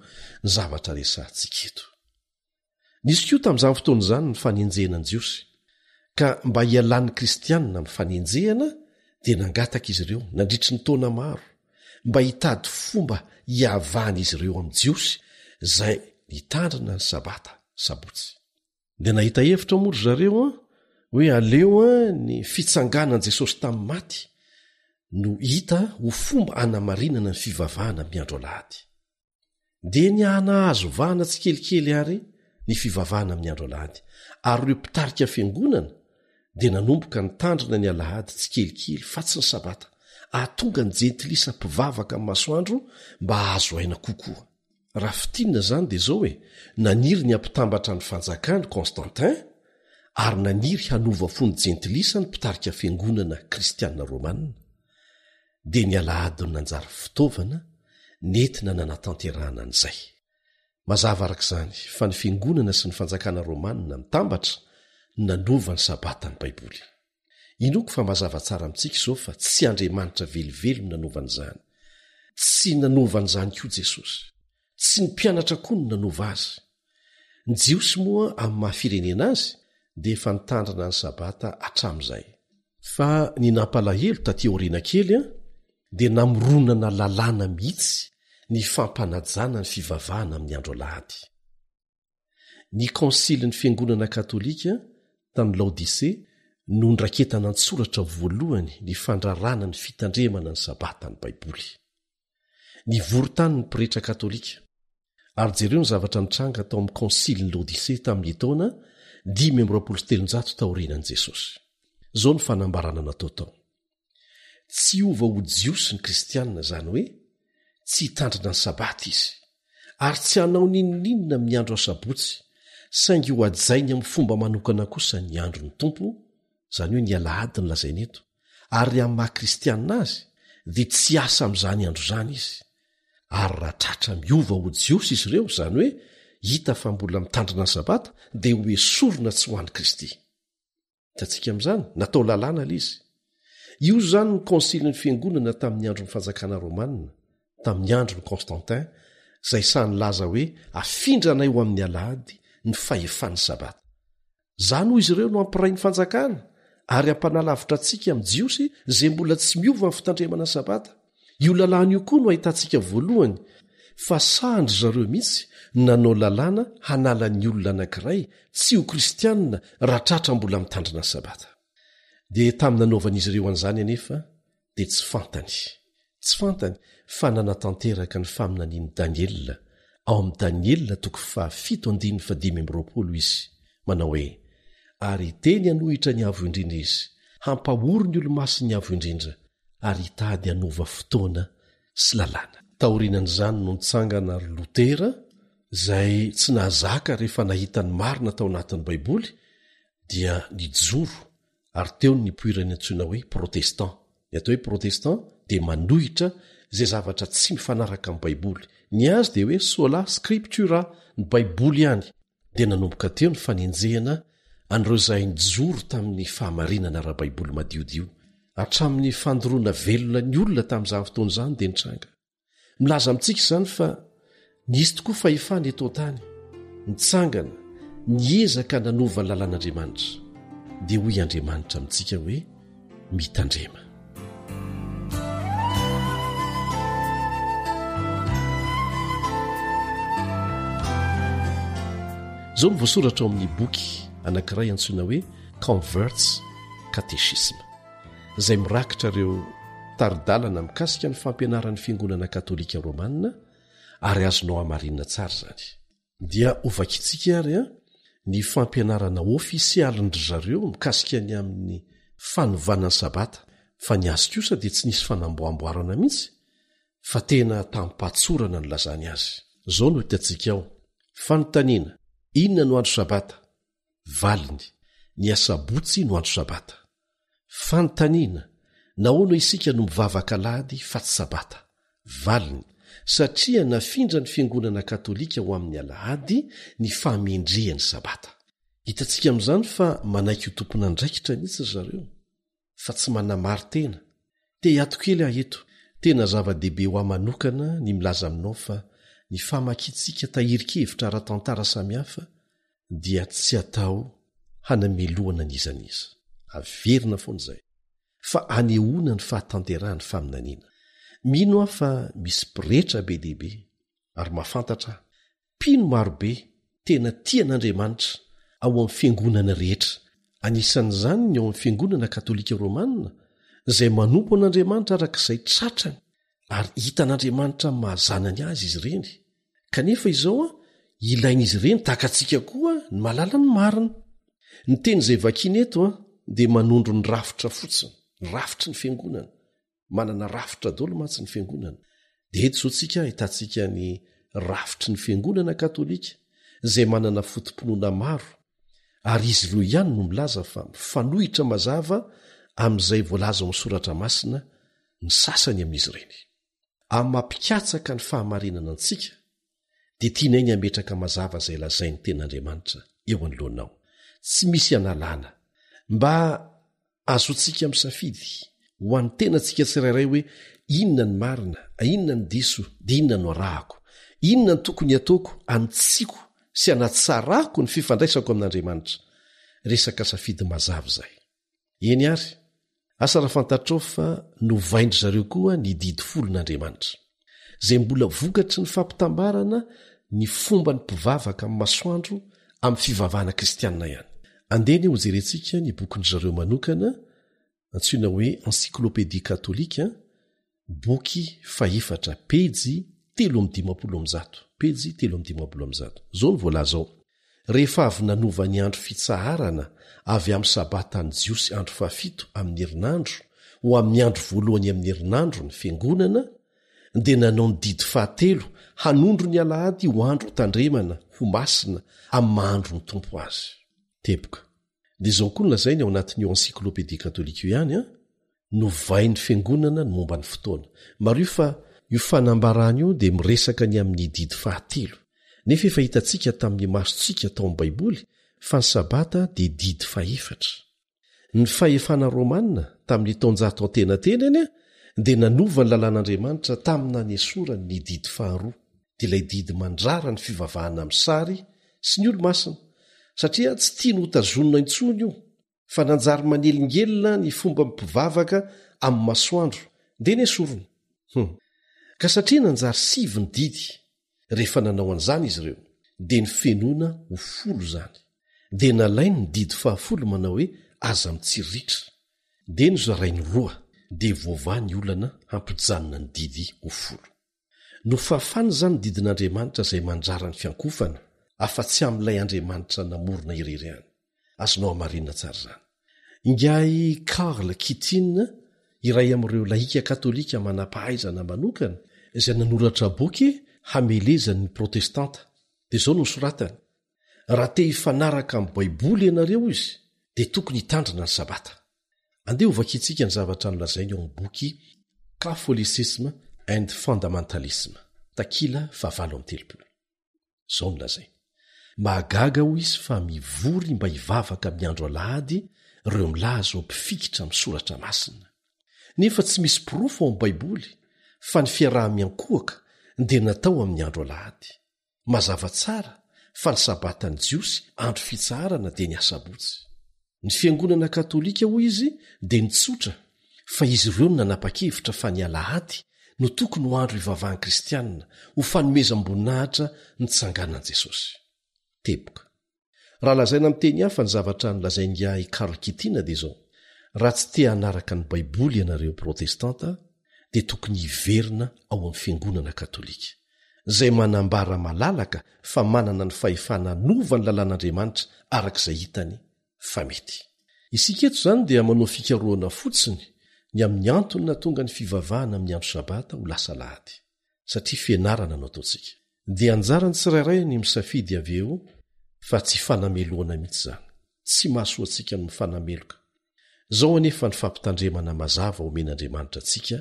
ny zavatra resantsika eto. Nisy koa tamin'izany fotoana izany ny fanenjehanan'i Jiosy, ka mba hialan'ny kristianina ny fanenjehana dia nangataka izy ireo nandritry ny taona maro mba hitady fomba hiavahana izy ireo amin'ny Jiosy izay nitandrina ny sabata sabotsy. Dia nahita hevitra mory zareo hoe aleo ny fitsanganan'i Jesosy tamin'ny maty no hita ho fomba hanamarinana ny fivavahana miandro alahady. Dia ny hahazo vahana tsikelikely ary ny fivavahana miandro alahady, ary ireo mpitarika fiangonana dia nanomboka nitandrina ny alahady tsikelikely fa tsy ny sabata, ahatonga ny jentilisa mpivavaka amin'ny masoandro mba ahazo aina kokoa. Raha fitinina zany dia zao hoe naniry ny ampitambatra ny fanjakany Constantin, ary naniry hanova fony jentilisa ny mpitarika fiangonana kristianina romanina. Dia ny alahady no nanjary fitaovana nentina nanatanterahana an'izay. Mazava arak'izany fa ny fiangonana sy ny fanjakana romanina mitambatra nanova ny sabata ny Baiboly. Inoko fa mazava tsara amintsika izao fa tsy Andriamanitra velivelo no nanova an'izany. Tsy nanova an'izany koa Jesosy. Tsy ny mpianatra koa no nanova azy. Ny Jiosy moa amin'ny mahafirenena azy dia efa nitandrina ny sabata hatramin'izay. fa ny nampalahelo taty aoriana kely dia namoronana lalàna mihitsy ny fampanajana ny fivavahana amin'ny andro alahady. Ny konsilin'ny fiangonana katolika tany Laodise nondraketana an-tsoratra voalohany ny fandrarana ny fitandremana ny sabata ny Baiboly. Ny vorotany ny pretra katolika ary jereo ny zavatra nitranga tao amin'ny konsilin'ny Laodise tamin'ny taona 527 taorianan'i Jesosy. Zao ny fanambarana natao tao. Tsy ova ho jiosy ny kristianina zany hoe tsy hitandrina ny sabata izy ary tsy hanao ninonina amin'ny andro asabotsy saingy ho ajainy amin'ny fomba manokana kosa ny andro ny tompo, zany hoe ny alahady ny lazainy eto, ary amin'ny maha-kristianina azy dia tsy asa amin'izany andro zany izy. Ary raha tratra miova ho jiosy izy ireo, zany hoe hita fa mbola mitandrina ny sabata, dia ho esorina tsy ho an'i Kristy. Hitantsika amin'izany, natao lalàna ilay izy. Io zany ny konsilin'ny fiangonana tamin'ny andron'ny fanjakana Romanina, tamin'ny andron'ny Constantin, izay sany laza hoe afindranay ho amin'ny alahady ny fahefan'ny sabata. Zany hoy izy ireo no ampiray ny fanjakana ary ampanalavitra antsika amin'ny jiosy izay mbola tsy miova amin'ny fitandremana sabata. Io lalàna io koa no ahitantsika voalohany fa sahandry zareo mihitsy nanao lalàna hanala ny olona anankiray tsy ho kristianina raha tratra mbola mitandrina sabata. Dia tamin'ny nanaovan'izy ireo an'izany anefa dia tsy fantany fa nanatanteraka ny faminanian'i Daniela ao amin'ny Daniela 7:5 izy manao hoe: ary teny hanohitra ny avo indrindra izy, hampahory ny olo-masy ny avo indrindra, ary hitady hanova fotoana sy lalàna. Taorianan'izany no nitsangana ry Lotera, izay tsy nahazaka rehefa nahita ny marina tao anatin'ny Baiboly, dia nijoro ary teo ny poirany antsoina hoe protestant. Ny atao hoe protestant dia manohitra izay zavatra tsy mifanaraka amin'ny Baiboly. Ny azy dia hoe sola scriptura, ny Baiboly ihany. Dia nanomboka teo ny fanenjehana an'ireo izay nijoro tamin'ny fahamarinana raha Baiboly madiodio, hatramin'ny fandoroana velona ny olona tamin'izany fotoana izany dia nitranga. Milaza amintsika izany fa nisy tokoa fahefana eto an-tany, nitsangana, niezaka nanova ny lalàn'Andriamanitra. Dia hoy Andriamanitra amintsika hoe mitandrema. Zao no voasoratra ao amin'ny boky anankiray antsoina hoe Converts Catechism, izay mirakitra ireo taridalana mikasika ny fampianaran'ny fiangonana katolika romanina ary azonao hamarinina tsara zany. Dia ovakitsika ary ny fampianarana ofisialindry zareo mikasika ny amin'ny fanovana ny sabata, fa ny azy kosa dia tsy nisy fanamboamboarana mihitsy fa tena tampatsorana ny lazany azy. Zao no hitantsika ao: fanontaniana, inona no andro sabata? Valiny, ny asabotsy no andro sabata. Fanontaniana, nahoana isika no mivavaka alahady fa tsy sabata? Valiny, satria nafindra ny fiangonana katolika ho amin'ny alahady ny famendrehany sabata. Hitantsika amin'izany fa manaiky ho tompona andraikitra mihitsy zareo, fa tsy manamary tena. Te hiatokely aho eto, tena zava-dehibe ho amanokana ny milaza aminao fa ny famakitsika tahirikevitra ara-tantara samihafa dia tsy atao hanameloana n'izaniza. Averina foana izay, fa anehoana ny fahatanterahany faminaniana. Mino aho fa misy piretra be dehibe ary mahafantatra mpino marobe tena tian'Andriamanitra ao amin'ny fiangonana rehetra. Anisan'izany ny ao amin'ny fiangonana katolika romanina izay manompo an'Andriamanitra arak'izay tratrany ary hitan'Andriamanitra mahazanany azy izy ireny. Kanefa izao ilain'izy ireny takantsika koa ny malala ny marina. Ny teny izay vakiana eto dia manondro ny rafitra fotsiny, ny rafitry ny fiangonana. Manana rafitra daholo mantsy ny fiangonana. Dia eto izao tsika hitantsika ny rafitry ny fiangonana katolika izay manana fotom-pinoana maro, ary izy ireo ihany no milaza fa mifanohitra mazava amin'izay voalaza amin'ny soratra masina ny sasany amin'izy ireny. Amin'ny mampikatsaka ny fahamarinana antsika dia tianay ny ametraka mazava izay lazainy ten'Andriamanitra eo anoloanao. Tsy misy analana mba azontsika misafidy ho an'ny tenantsika tsirairay hoe inona ny marina, inona ny diso, dia inona no arahako, inona ny tokony ataoko anitsiko sy anatsarako ny fifandraisako amin'Andriamanitra. Resaka safidy mazava izay. Eny ary, asa raha fantatrao fa novaindry zareo koa ny didy folon'Andriamanitra zay mbola vokatry ny fampitambarana ny fomba ny mpivavaka amin'ny masoandro amin'ny fivavahana kristianina ihany. Andeny ho jerentsika ny bokin'ny zareo manokana antsoina hoe encyclopédie katolika boky faefatra pejy 350 pejy 350 zao ny voalaza ao. Rehefa avy nanova ny andro fitsaharana avy amin'ny sabatany jiosy andro 7 amin'ny herinandro ho amin'ny andro voalohany amin'ny herinandro ny fiangonana dia nanao ny didy 7 hanondro ny alahady ho andro tandremana ho masina amin'ny mahandro ny tompo azy. Teboka. Dia izao koa nolazainy ao anatin'io encyclopédie katolika io ihany novain'ny fiangonana ny momba ny fotoana. Maro io fa io fanambarana io dia miresaka ny amin'ny didy 7. Nefa efa hitantsika tamin'ny masontsika tao amin'ny Baiboly fa ny sabata dia didy 4. Ny fahefana Romanina tamin'ny taonjato antenatenany dia nanova ny lalàn'Andriamanitra tamina ny esorany ny didy 2 dia ilay didy mandrara ny fivavahana amin'ny sary sy ny olo-masina satria tsy tia ny hotazonina intsony io fa nanjary manelingelina ny fomba mpivavaka amin'ny masoandro dia ny esorony. Ka satria nanjary 7 ny didy rehefa nanao an'izany izy ireo dia ny fenoana ho 10 zany dia nalainy ny didy 10 manao hoe aza mitsirritra dia nozarainy 2 dia voava ny olana hampijanona ny didy ho 10. No fafany zany ny didin'Andriamanitra izay mandrara ny fiankofana afa-tsy amin'ilay Andriamanitra namorona irery ihany. Azonao amarinina tsara zany. Ingay Karl Kitine iray amin'ireo laika katolika manam-pahaizana manokana izay nanoratra boky hamelezan'ny protestanta dia izao no soratany: raha te hifanaraka amin'ny Baiboly ianareo izy dia tokony hitandrina ny sabata. Andeha ho vakitsika ny zavatra nolazainy ao amin'ny boky Catholicisme and Fundamentalisme takila 730. Zao nolazay: mahagaga ho izy fa mivory mba hivavaka amin'ny andro alahady ireo milaza ao mpifikitra amin'ny soratra masina. Nefa tsy misy pirofo ao amin'ny Baiboly fa ny fiaraha-miankohaka dia natao amin'ny andro alahady. Mazava tsara fa ny sabatany jiosy andro fitsaharana dia ny asabotsy. Ny fiangonana katolika hoy izy dia nitsotra fa izy ireo no nanapa-kevitra fa ny alahady no tokony ho andro ivavahan'ny kristianina ho fanomezam-boninahitra ny tsanganan'i Jesosy. Teboka. Raha lazaina amin'ny teny hafa ny zavatra nolazain'ingay Karl Kitine dia izao: raha tsy te hanaraka ny Baiboly ianareo protestanta dia tokony hiverina ao amin'ny fiangonana katolika izay manambara malalaka fa manana ny fahefana nova ny lalàn'Andriamanitra arak'izay hitany fa mety. Isika eto izany dia manao fikarohana fotsiny ny amin'ny antony na tonga ny fivavahana amin'ny andro sabata ho lasa lahady satria fianarana no ataontsika. Dia anjarany tsirairay ny misafidy avy eo fa tsy fanameloana mihitsy zany, tsy mahasoa antsika no mifanameloka. Zao anefa ny fampitandremana mazava omen'Andriamanitra antsika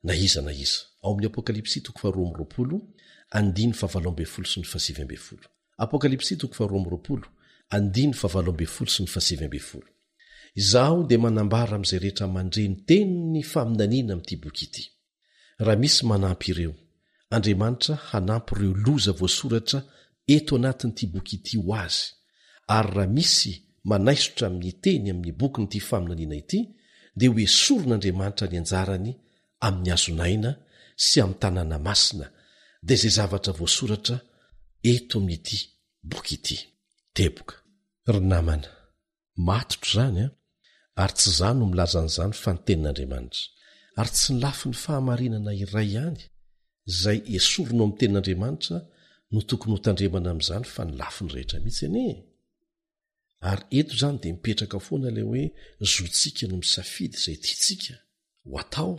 na iza na iza ao amin'ny Apokalipsy 2:20 andiny 17 sy ny 17. Apokalipsy 2:20 andiny 17 sy ny 17. Izaho dia manambara amin'izay rehetra mandreny teniny faminaniana amin'ity boky ity. Raha misy manampy ireo, Andriamanitra hanampy ireo loza voasoratra eto anatin'ity boky ity ho azy. Ary raha misy manaisotra amin'ny teny amin'ny bokin'ity faminaniana ity dia ho esorin'Andriamanitra ny anjarany amin'ny azonaina sy amin'ny tanàna masina dia izay zavatra voasoratra eto amin'ity boky ity. Teboka. Ry namana, matotro zany ary tsy izany no milaza an'izany fa ny tenin'Andriamanitra, ary tsy ny lafi ny fahamarinana iray ihany izay esorina amin'ny tenin'Andriamanitra no tokony ho tandremana amin'izany fa ny lafi ny rehetra mihitsy anie. Ary eto izany dia mipetraka foana ilay hoe zotsika no misafidy izay tiantsika ho atao,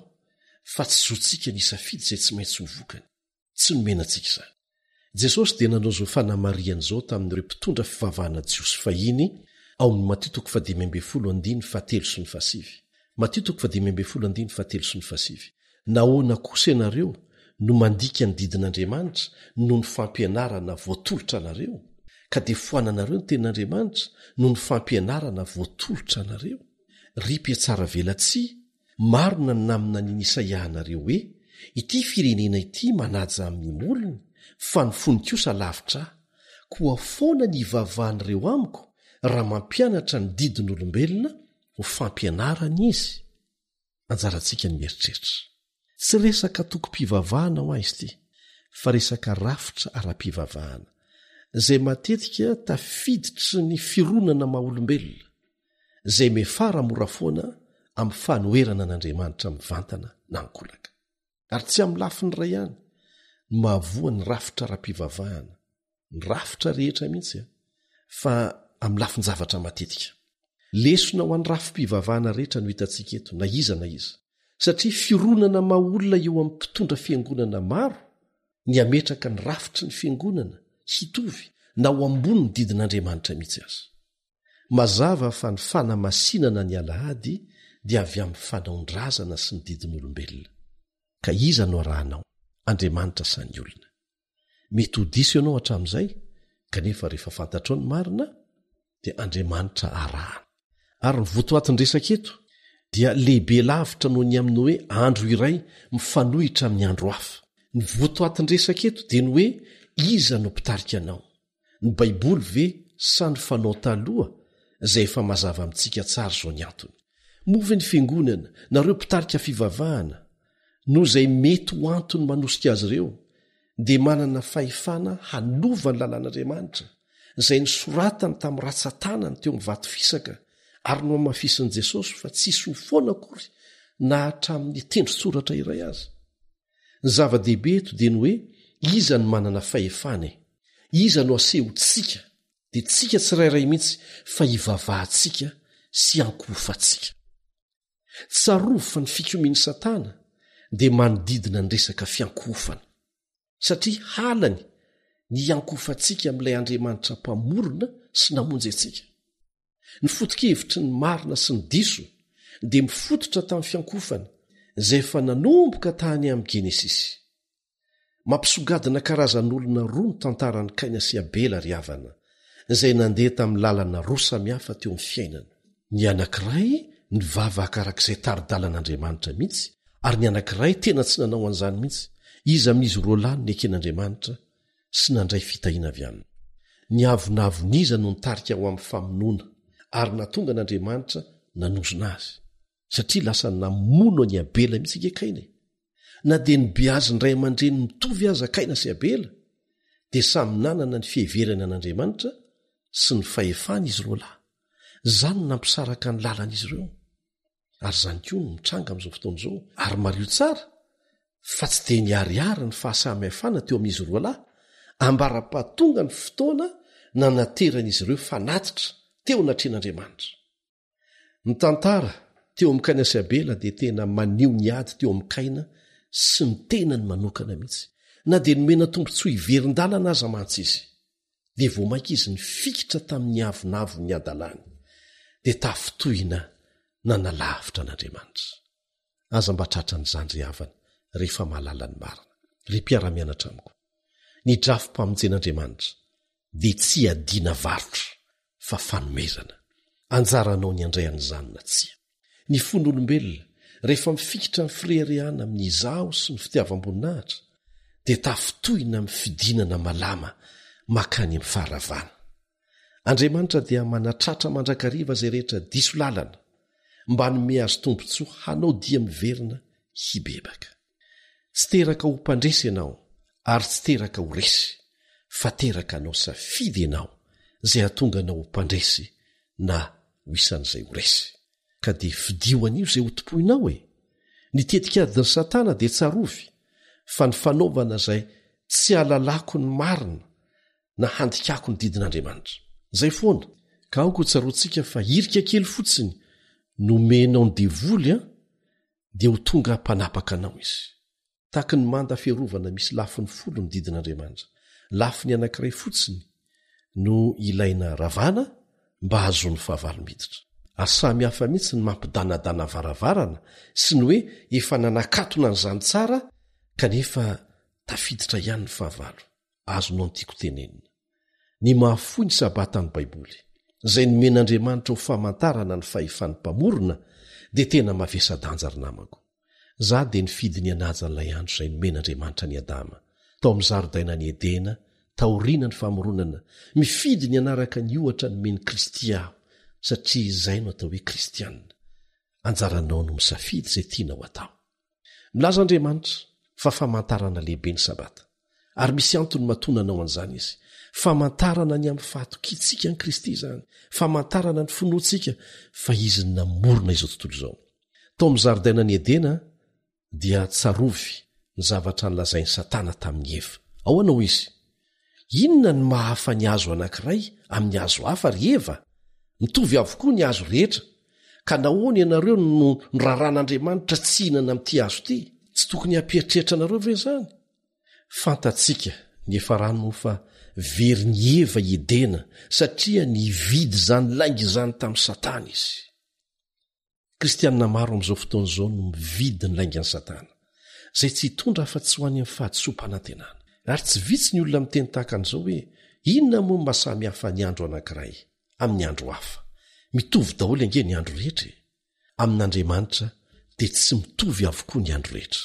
fa tsy zotsika ny safidy izay tsy maintsy ho vokany, tsy nomenantsika izany. Jesosy dia nanao izao fanamariana izao tamin'ireo mpitondra fivavahana jiosy fahiny ao amin'ny Mateo 5:17. Nahoana kosa ianareo no mandika ny didin'Andriamanitra noho ny fampianarana voatolotra anareo, ka dia foananareo ny tenin'Andriamanitra noho ny fampianarana voatolotra anareo. Ry mpiatsara velatsia, marina ny namina ny Isaia anareo hoe: ity firenena ity manaja amin'ny molony fa ny fonikosa lavitra ahy, koa foana ny ivavahan'ireo amiko raha mampianatra ny didin'olombelona ho fampianarana izy. anjarantsika ny mieritreritra. Tsy resaka toko-pivavahana ho aizy ity, fa resaka rafitra ara-pivavahana zay matetika tafiditry ny fironana maha-olombelona, zay mefara mora foana amin'ny fanoerana n'Andriamanitra mivantana na nkolaka. Ary tsy amin'ny lafiny ray ihany no mahavoa ny rafitra ara-pivavahana, ny rafitra rehetra mihitsy, fa amin'ny lafiny zavatra matetika. Lesona ho an'ny rafim-pivavahana rehetra no hitantsika eto, na iza na iza, satria fironana maha-olona eo amin'ny mpitondra fiangonana maro ny ametraka ny rafitry ny fiangonana hitovy na ho ambony ny didin'Andriamanitra mihitsy aza. Mazava fa ny fanamasinana ny alahady dia avy amin'ny fanaondrazana sy ny didin'olombelona. Ka iza no arahanao? Andriamanitra sa ny olona? Mety ho diso ianao hatramin'izay, kanefa rehefa fantatrao ny marina dia Andriamanitra arahana. Ary ny votoatin'ny resaka eto dia lehibe lavitra noho ny amin'ny hoe andro iray mifanohitra amin'ny andro hafa. Ny votoatin'ny resaka eto dia ny hoe iza no mpitarika anao? Ny Baiboly ve sa ny fanao taloha izay efa mazava amintsika tsara zao ny antony? Movy ny fiangonana nareo mpitarika fivavahana no izay mety ho antony manosika azy ireo dia manana fahefana hanova ny lalàn'Andriamanitra izay nisoratany tamin'ny ratsan-tanany teo amin'ny vato fisaka ary no mamafisin'i Jesosy fa tsisy ho foana akory na hatramin'ny tendron-tsoratra iray aza. Ny zava-dehibe eto dia ny hoe iza no manana fahefana, iza no asehontsika dia tsika tsirairay mihitsy fa hivavahantsika sy ankofantsika. Tsarovy fa ny fikomian'ny Satana dia manodidina ny resaka fiankofana, satria halany ny ankofantsika amin'ilay Andriamanitra mpamorona sy namonjy antsika. Ny foto-kevitry ny marina sy ny diso dia mifototra tamin'ny fiankofana izay efa nanomboka tany amin'ny Genesisy. Mampisogadina karazan'olona roa ny tantaran'ny Kaina sy Abela ry havana, izay nandeha tamin'ny lalana roa samihafa teo amin'ny fiainana. Ny anankiray ny vava akarak'izay tari-dalan'Andriamanitra mihitsy, ary ny anankiray tena tsy nanao an'izany mihitsy. Iza amin'izy roa lahy ny eken'Andriamanitra sy nandray fitahiana avy aminy. Ny avonavoniza no nitarika ho amin'ny famonoana, ary natonga n'Andriamanitra nanozona azy, satria lasa namono ny Abela mihitsy ike Kaina. Na dia ny biazy ny ray aman-dreny mitovy aza Kaina sy Abela, dia samy nanana ny fiheverany an'Andriamanitra sy ny fahefana izy roa lahy. Zany no nampisaraka ny lalан'izy ireo. Ary zany koa no mitranga amin'izao fotoana izao, ary mario tsara fa tsy dia niariary ny fahasamihafana teo amin'izy roa lahy, ambara-pahatonga ny fotoana nanateran'izy ireo fanatitra teo anatrehan'Andriamanitra. Ny tantara teo amin'ny Kaina sy Abela dia tena manio ny ady teo amin'ny Kaina sy ny tenany manokana mihitsy, na dia nomena tombontsy hiverin-dalana aza mantsy izy. Dia voamaika izy ny fikitra tamin'ny avonavo ny adalany, dia tafitohina nanalavitra an'Andriamanitra. Aza mba tratra n'izany ry havana rehefa mahalala ny marina. Ry mpiara-mianatra amiko, ny drafim-pamonjen'Andriamanitra dia tsy adiana varotra fa fanomezana. Anjaranao ny andray an'izany na tsia. Ny fon'olombelona rehefa mifikitra ny firehariana amin'ny izaho sy ny fitiavam-boninahitra dia tafitohina amin'ny fidinana malama makany amin'ny faharavana. Andriamanitra dia manatratra mandrakariva izay rehetra diso lalana mba hanome azy tombotsoa hanao dia miverina hibebaka. Tsy teraka ho mpandresy ianao ary tsy teraka ho resy, fa teraka anao safidy ianao izay hatonga anao ho mpandresy na ho isan'izay ho resy. Ka dia fidio an'io izay ho topoinao e. Ny tetikadin'ny Satana dia tsarovy, fa ny fanaovana izay tsy alalako ny marina na handikako ny didin'Andriamanitra. Zay foana, ka aoko tsaroantsika fa irika kely fotsiny nomenao ny devoly dia ho tonga mpanapaka anao izy. Taky ny manda fiarovana misy lafiny 10 ny didin'Andriamanitra, lafiny anankiray fotsiny no ilaina ravana mba hahazoany fahavalomiditra. Ary samy hafa mihitsy ny mampidanadana varavarana sy ny hoe efa nanakatona n'izany tsara kanefa tafiditra ihany ny fahavalo. Azonao ny tiako tenenina. Ny mahafoy ny sabatan'ny Baiboly izay nomen'Andriamanitra ho famantarana ny fahefan'ny mpamorona dia tena mavesa-danja ry namako. Za dia nifidy ny anaja n'ilay andro izay nomen'Andriamanitra ny Adama tao amin'ny zaridaina ny Edena, taoriana ny famoronana, mifidy ny anaraka ny ohatra nomeny Kristy aho, satria izay no atao hoe kristianina. anjaranao no misafidy zay tiana ho atao. Milaza Andriamanitra fa famantarana lehibe ny sabata, ary misy antony matonanao an'izany izy. Famantarana ny amin'ny fahatokitsika ny Kristy izany, famantarana ny finoantsika fa izy namorona izao tontolo izao. Tao amin'ny zaridaina ny Edena dia tsarovy ny zavatra nolazain'ny Satana tamin'ny Eva. Ao anao izy, inona ny mahafa ny hazo anankiray amin'ny hazo hafa ry Eva? Mitovy avokoa ny hazo rehetra. Ka nahoana ianareo no niraran'Andriamanitra tsy hihinana amin'ity hazo ity? Tsy tokony hampieritreritra anareo ve izany? Fantatsika ny efa rano fa very ny Eva i Edena satria nividy izany lainga izany tamin'ny Satana izy. Kristianina maro amin'izao fotoana izao no mividy ny laingan'ny Satana, izay tsy hitondra afa-tsy ho any amin'ny fahadisom-panantenana. Ary tsy vitsy ny olona miteny tahaka an'izao hoe inona moa mahasamy hafa ny andro anankiray amin'ny andro hafa? Mitovy daholo ange ny andro rehetra. Amin'Andriamanitra dia tsy mitovy avokoa ny andro rehetra.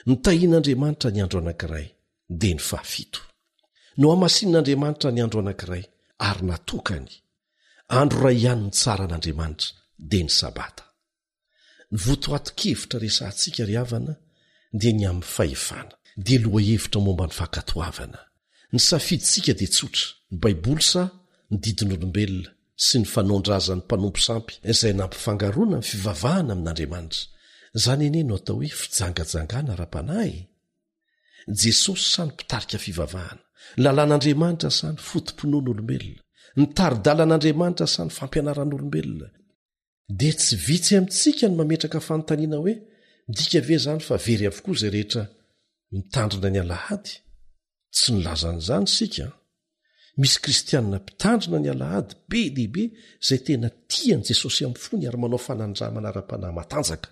Nitahian'Andriamanitra ny andro anankiray dia ny fahafito. No hamasin'Andriamanitra ny andro anankiray ary natokany. Andro ray ihany ny tsara an'Andriamanitra dia ny sabata. Ny votoato-kevitra resantsika ry havana dia ny amin'ny fahefana, dia loha-hevitra momba ny fankatoavana. Ny safiditsika dia tsotra, ny Baiboly sa ny didin'olombelona sy ny fanaondrazan'ny mpanompo sampy izay nampifangaroana ny fivavahana amin'Andriamanitra. Zany ene no atao hoe fijangajangana ara-panahy. Jesosy sa ny mpitarika fivavahana, lalàn'Andriamanitra sa ny fotom-ponon'olombelona, ny tari-dalan'Andriamanitra sa ny fampianaran'olombelona. Dia tsy vitsy amintsika ny mametraka fanontaniana hoe midika ve zany fa very avokoa izay rehetra mitandrina ny alahady? Tsy nilazan'izany sika. Misy kristianina mpitandrina ny alahady be dehibe izay tena tian' Jesosy amin'ny fony ary manao fanandramana ara-panahy matanjaka,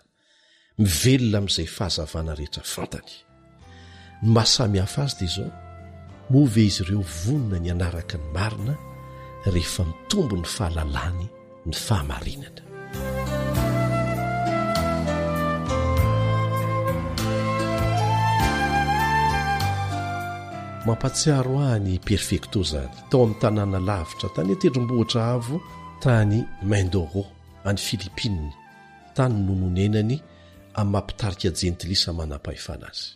mivelona amin'izay fahazavana rehetra fantany. Ny mahasamy hafa azy dia izao, moa ve izy ireo vonona ny anaraka ny marina rehefa mitombo ny fahalalany ny fahamarinana. Mampatsiaro ahy ny perfecto zany tao amin'ny tanàna lavitra tany tendrombohitra avo tany Mindoro any Filipina, tany nononenany amin'ny mampitarika jentilisa manam-pahefana azy.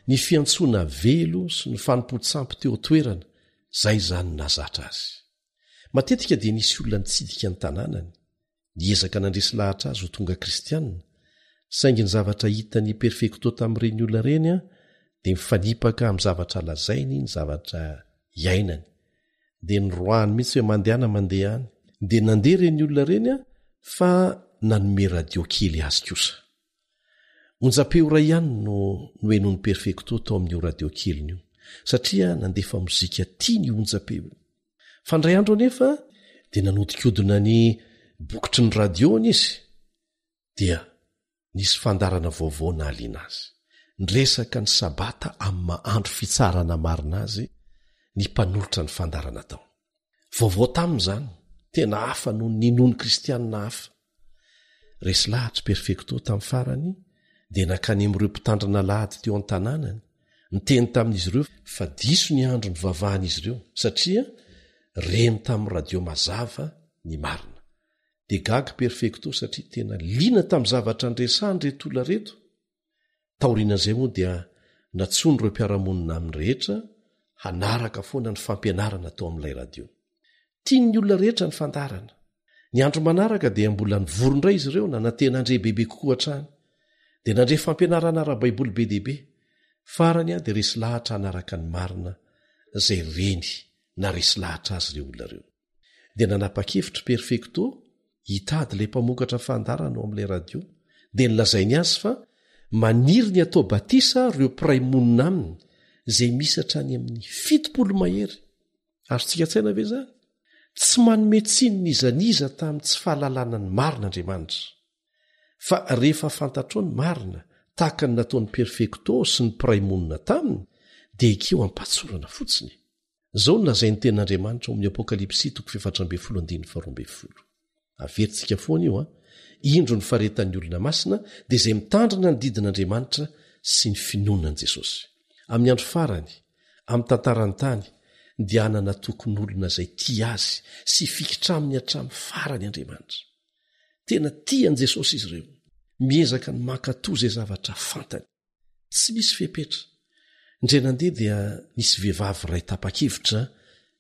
Ny fiantsoana velo sy ny fanompo-tsampy teo toerana, zay zany nazatra azy. Matetika dia nisy olona nitsidika ny tanànany, niezaka nandresy lahatra azy ho tonga kristianina, saingy ny zavatra hitany perfecto tamin'ireny olona reny dia mifanipaka amin'ny zavatra lazainy, ny zavatra iainany. Dia nyroahany mihitsy hoe mandehana mandeha any. Dia nandeha reny olona reny fa nanome radio kely azy kosa. Onjam-peo ray ihany no noenony perfecto tao amin'io radio keliny io, satria nandefa mozika tia ny onjam-peo. Fa ndray andro anefa dia nanodikodina ny bokotry ny radiony izy, dia nisy fandarana vaovao nahaliana azy. Nresaka ny sabata amin'ny mahandro fitsarana marina azy ny mpanolotra ny fandarana tao. Vaovao tamin'izany, tena hafa no ninony kristianina hafa. Resy lahatra perfecto tamin'ny farany, dia nakany amin'ireo mpitandrina lahady teo an-tanànany, niteny tamin'izy ireo fa diso ny andro ny vavahan'izy ireo, satria reny tamin'ny radio mazava ny marina. Dia gaga perfecto satria tena liana tamin'ny zavatra nresahany reto olona reto. Taorian'izay moa dia natsony ireo mpiaramonina amin'ny rehetra hanaraka foana ny fampianarana tao amin'ilay radio. Tiany olona rehetra ny fandarana. Ny andro manaraka dia mbola nivorondray izy ireo na natena andre bebe kokoa hatrany, dia nandre fampianarana ara-baiboly be dehibe. Farany dia resy lahatra hanaraka ny marina izay reny na resy lahatra azy ireo olona ireo. Dia nanapa-kevitra perfecto hitady ilay mpamokatra fandarana ao amin'ilay radio, dia nilazainy azy fa maniry ny atao batisa ireo mpiray monina aminy izay misy hatrany amin'ny 70 mahery. Ary tsika tsaina ve zany? Tsy manome tsiny ny izaniza tamin'ny tsy fahalalana ny marina Andriamanitra. Fa rehefa fantatrao ny marina tahaka ny nataon'ny perfecto sy ny mpiray monina taminy, dia ekeo ampatsorana fotsiny. Zao no lazain'ny tenin'Andriamanitra ao amin'ny Apokalipsy 4:12. Averintsika foana io indro ny faretan'ny olona masina dia izay mitandrina ny didin'Andriamanitra sy ny finoanan'i Jesosy. Amin'ny andro farany, amin'ny tantarany tany, dia hanana tokon'olona izay tia azy sy fikitraminy hatramin'ny farany Andriamanitra. tena tian' Jesosy izy ireo miezaka ny mankatoa izay zavatra fantany tsy misy fepetra. Indray nandeha dia nisy vehivavy ray tapa-kevitra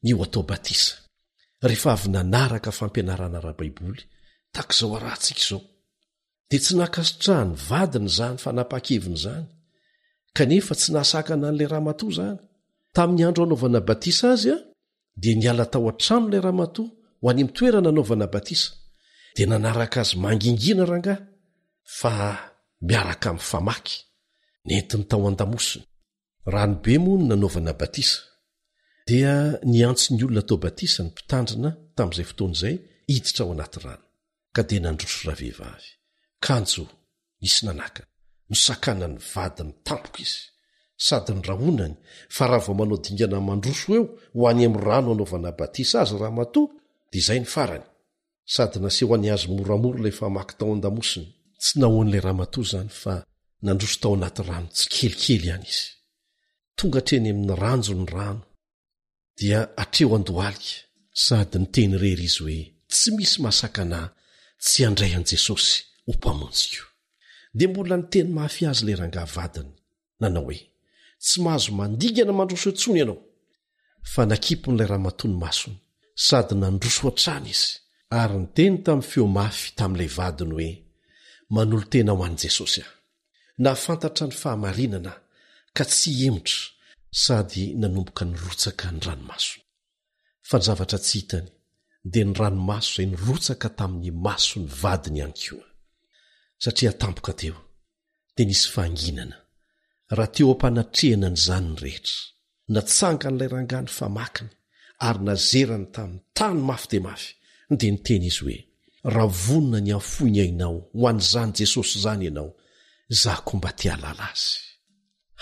ny ho atao batisa. Rehefa avy nanaraka fampianarana ara-baiboly takizao arahantsika izao dia tsy nakasitrahany vadiny zany fa napakeviny zany kanefa tsy nahasakana an'ilay ramatoa zany. Tamin'ny andro anaovana batisa azy dia niala tao an-tranon'ilay ramatoa ho any amin'ny toerana anaovana batisa dia nanaraka azy mangingina rangahy fa miaraka amin'ny famaky nentiny tao an-damosiny. Ranobe moa no nanaovana batisa dia niantso ny olona tao batisa ny mpitandrina tamin'izay fotoana izay hiditra ao anaty rano ka dia nandroso ravehivavy. Kanjo nisy nanaka nosakana ny vadiny tampoka izy sady ny rahonany fa raha vao manao dingana mandroso eo ho any amin'ny rano anaovana batisa azy ramatoa dia izay ny farany sady naseho any azy moramora ilay famaky tao an-damosiny. Tsy nahoan'ilay ramatoa izany fa nandroso tao anaty rano tsy kelikely ihany izy. Tonga hatreny amin'ny ranjo ny rano dia atreo andohalika sady niteny rery izy hoe tsy misy mahasakana tsy handray an' Jesosy ho mpamonjy io. Dia mbola niteny mafy azy ilay rangahy vadiny nanao hoe tsy mahazo mandigana mandroso intsony ianao. Fa nakipon'ilay ramatoa ny masony sady nandroso hatrany izy ary niteny tamin'ny feo mafy tamin'ilay vadiny hoe manolo tena ho an'i Jesosy aho. Nahafantatra ny fahamarinana ka tsy emotra sady nanomboka nirotsaka ny ranomaso. Fa ny zavatra tsy hitany dia ny ranomaso izay nirotsaka tamin'ny maso ny vadiny ihany koa. Satria tampoka teo dia nisy fahanginana raha teo ampanatrehana ny zany ny rehetra. Natsanga n'ilay rangany famakiny ary nazerany tamin'ny tany mafy dia mafy dia niteny izy hoe raha vonona ny afoiny ainao ho an'izany Jesosy izany ianao zako mba tia halala azy.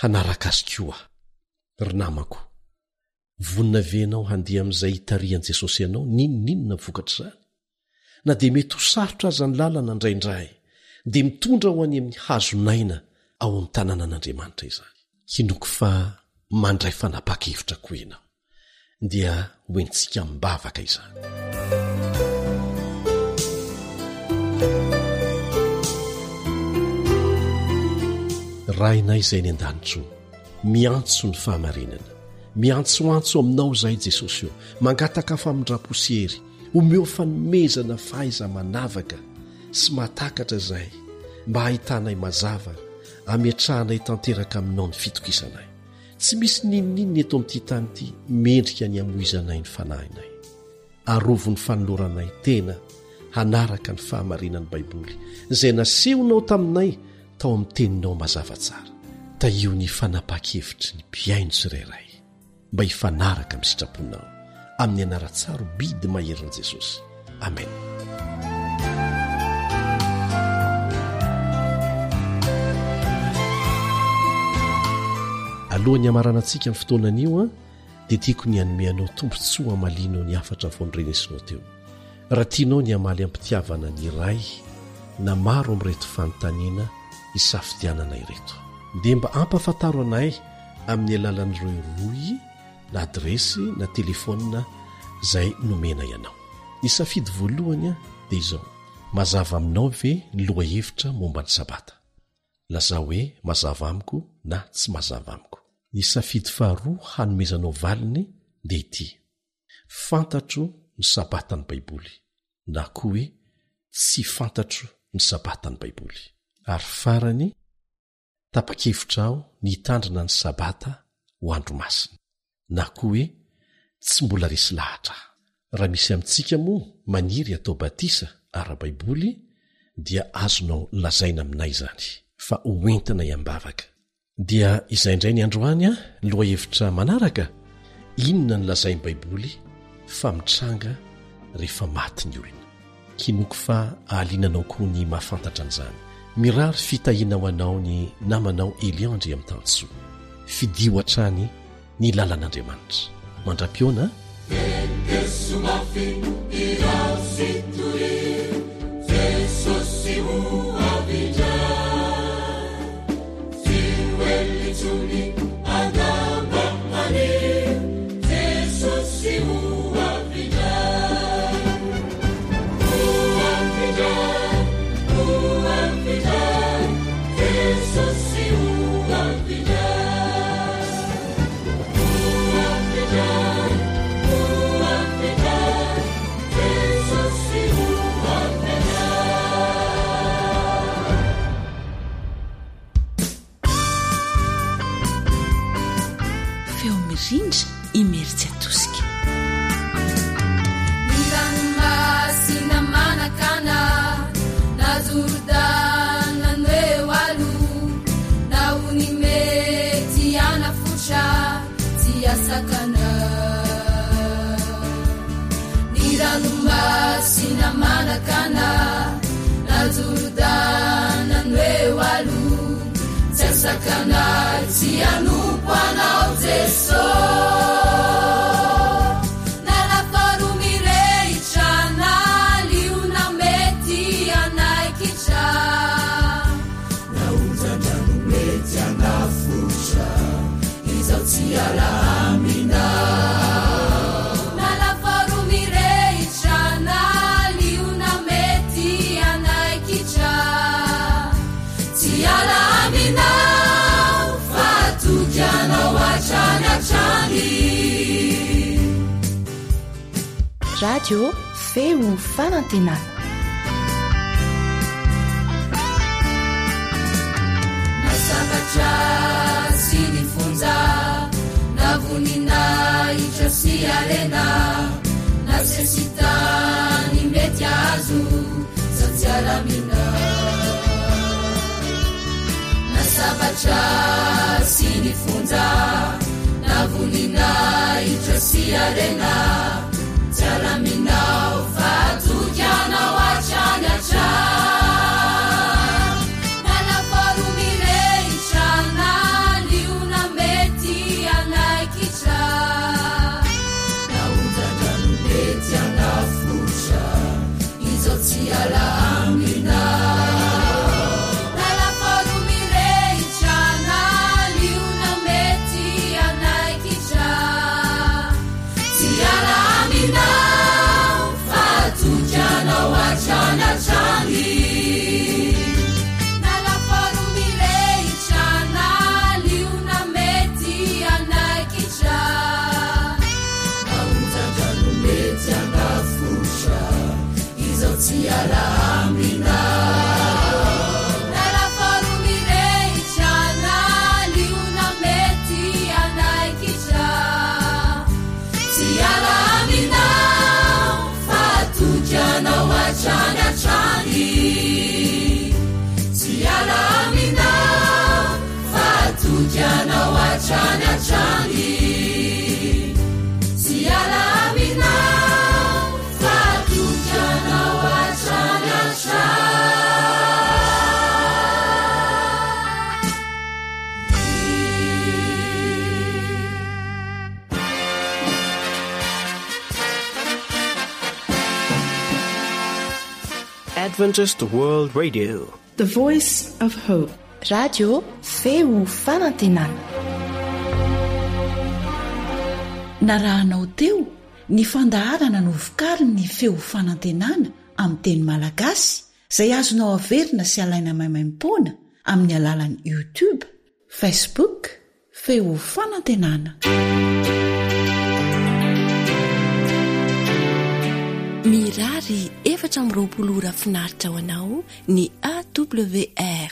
Hanaraka azy koa ry namako, vonina venao handeha amin'izay hitarian' Jesosy ianao ninonina vokatra izany. Na dia mety ho sarotra aza ny lalana indraindray dia mitondra ho any amin'ny hazonaina ao amin'ny tanànan'Andriamanitra izany. Hinoko fa mandray fanapa-kevitra koa ianao dia hoentsika mibavaka izany. Rainay izay ny an-danitro miantso ny fahamarinana, miantsoantso aminao izay Jesosy io, mangataka famindram-posihery, omeo fanomezana fahaiza manavaka sy mahatakatra izay mba hahitanay mazava ametrahanay tanteraka aminao ny fitokisanay. Tsy misy ninonina eto amin'ity tany ity mendrika ny amoizanay ny fanahinay. Arovo ny fanoloranay tena hanaraka ny fahamarinan'ny Baiboly izay nasehonao taminay tao amin'ny teninao mazava tsara. Taio ny fanapa-kevitry ny mpiaino tsirairay mba hifanaraka amin'ny sitraponao amin'ny anara-tsaro bidy maherin' Jesosy. Amen. Alohan'ny hamaranantsika ny fotoanan'io dia tiako ny anomeanao tombontsoa amalino ny afatra vonrenesinao teo. Raha tianao ny amaly ampitiavana ny iray na maro amin'ireto fanontaniana hisafidianana ireto dia mba ampafantaro anay amin'ny alalan'ireo roy na adresy na telefona izay nomena ianao. Ny safidy voalohany dia izao: mazava aminao ve loha hevitra momba ny sabata? Lazao hoe mazava amiko na tsy mazava amiko. Ny safidy faharoa hanomezanao valiny dia ity: fantatro ny sabatan'ny Baiboly na koa hoe tsy fantatro ny sabatan'ny Baiboly. Ary farany, tapa-kevitra aho ny hitandrina ny sabata ho andro masina na koa hoe tsy mbola resy lahatra. Raha misy amintsika moa maniry atao batisa ara-Baiboly dia azonao lazaina aminay izany fa hoentina iambavaka. Dia izay indray ny androany loha hevitra manaraka: inona ny lazain'ny Baiboly fa mitranga rehefa maty ny olona. Kinoko fa ahalinanao koa ny mahafantatra an'izany. Mirary fitahiana ho anao ny namanao Eliandry amin'ny tantsoa. Fidio hatrany ny lalan'Andriamanitra. Mandra-piona Jesusy ny rindra imeritsy atosika. Ny ranomasina manakana na Jordana noe walo na ony mety anafotra tsy asakana. Ny ranomasina manakana na Jordana noe walo tsy asakana tsy anompo anao Jeso. Amina nalafarumireitrana liuna meti anaikitra tiala amina fatujanao atranatrany. Radio feo fanantenana. Nasakatra sy ny fonja navonina itra sy arena nasesitany mety azo satsy alamina. Nasabatra sy ny fonja navonina itra sy arena tsy alaminao fatokianao atrany atrany. Amina nalafarumireitrana liuna meti anaikitra tiala amina fatujanao atranatrany. Nalafarumireitrana liuna meti anaikitra naunjandrano mety anafotra tiala amina nalafarumireitrana liuna meti anaikitra tiala amina fatujanao atranatrany. Tiala amina fatujanao atranatrany. Tiala amina fatujanao Adventist World Radio, The Voice of Hope. Radio feo fanantenana. Narahanao teo ny fandaharana no vokariny ny feo fanantenana amin'ny teny malagasy izay azonao averina sy alaina maimaim-poana amin'ny alalan'ny YouTube, Facebook, feo fanantenana. Mirary 420 ora finaritra ho anao ny AWR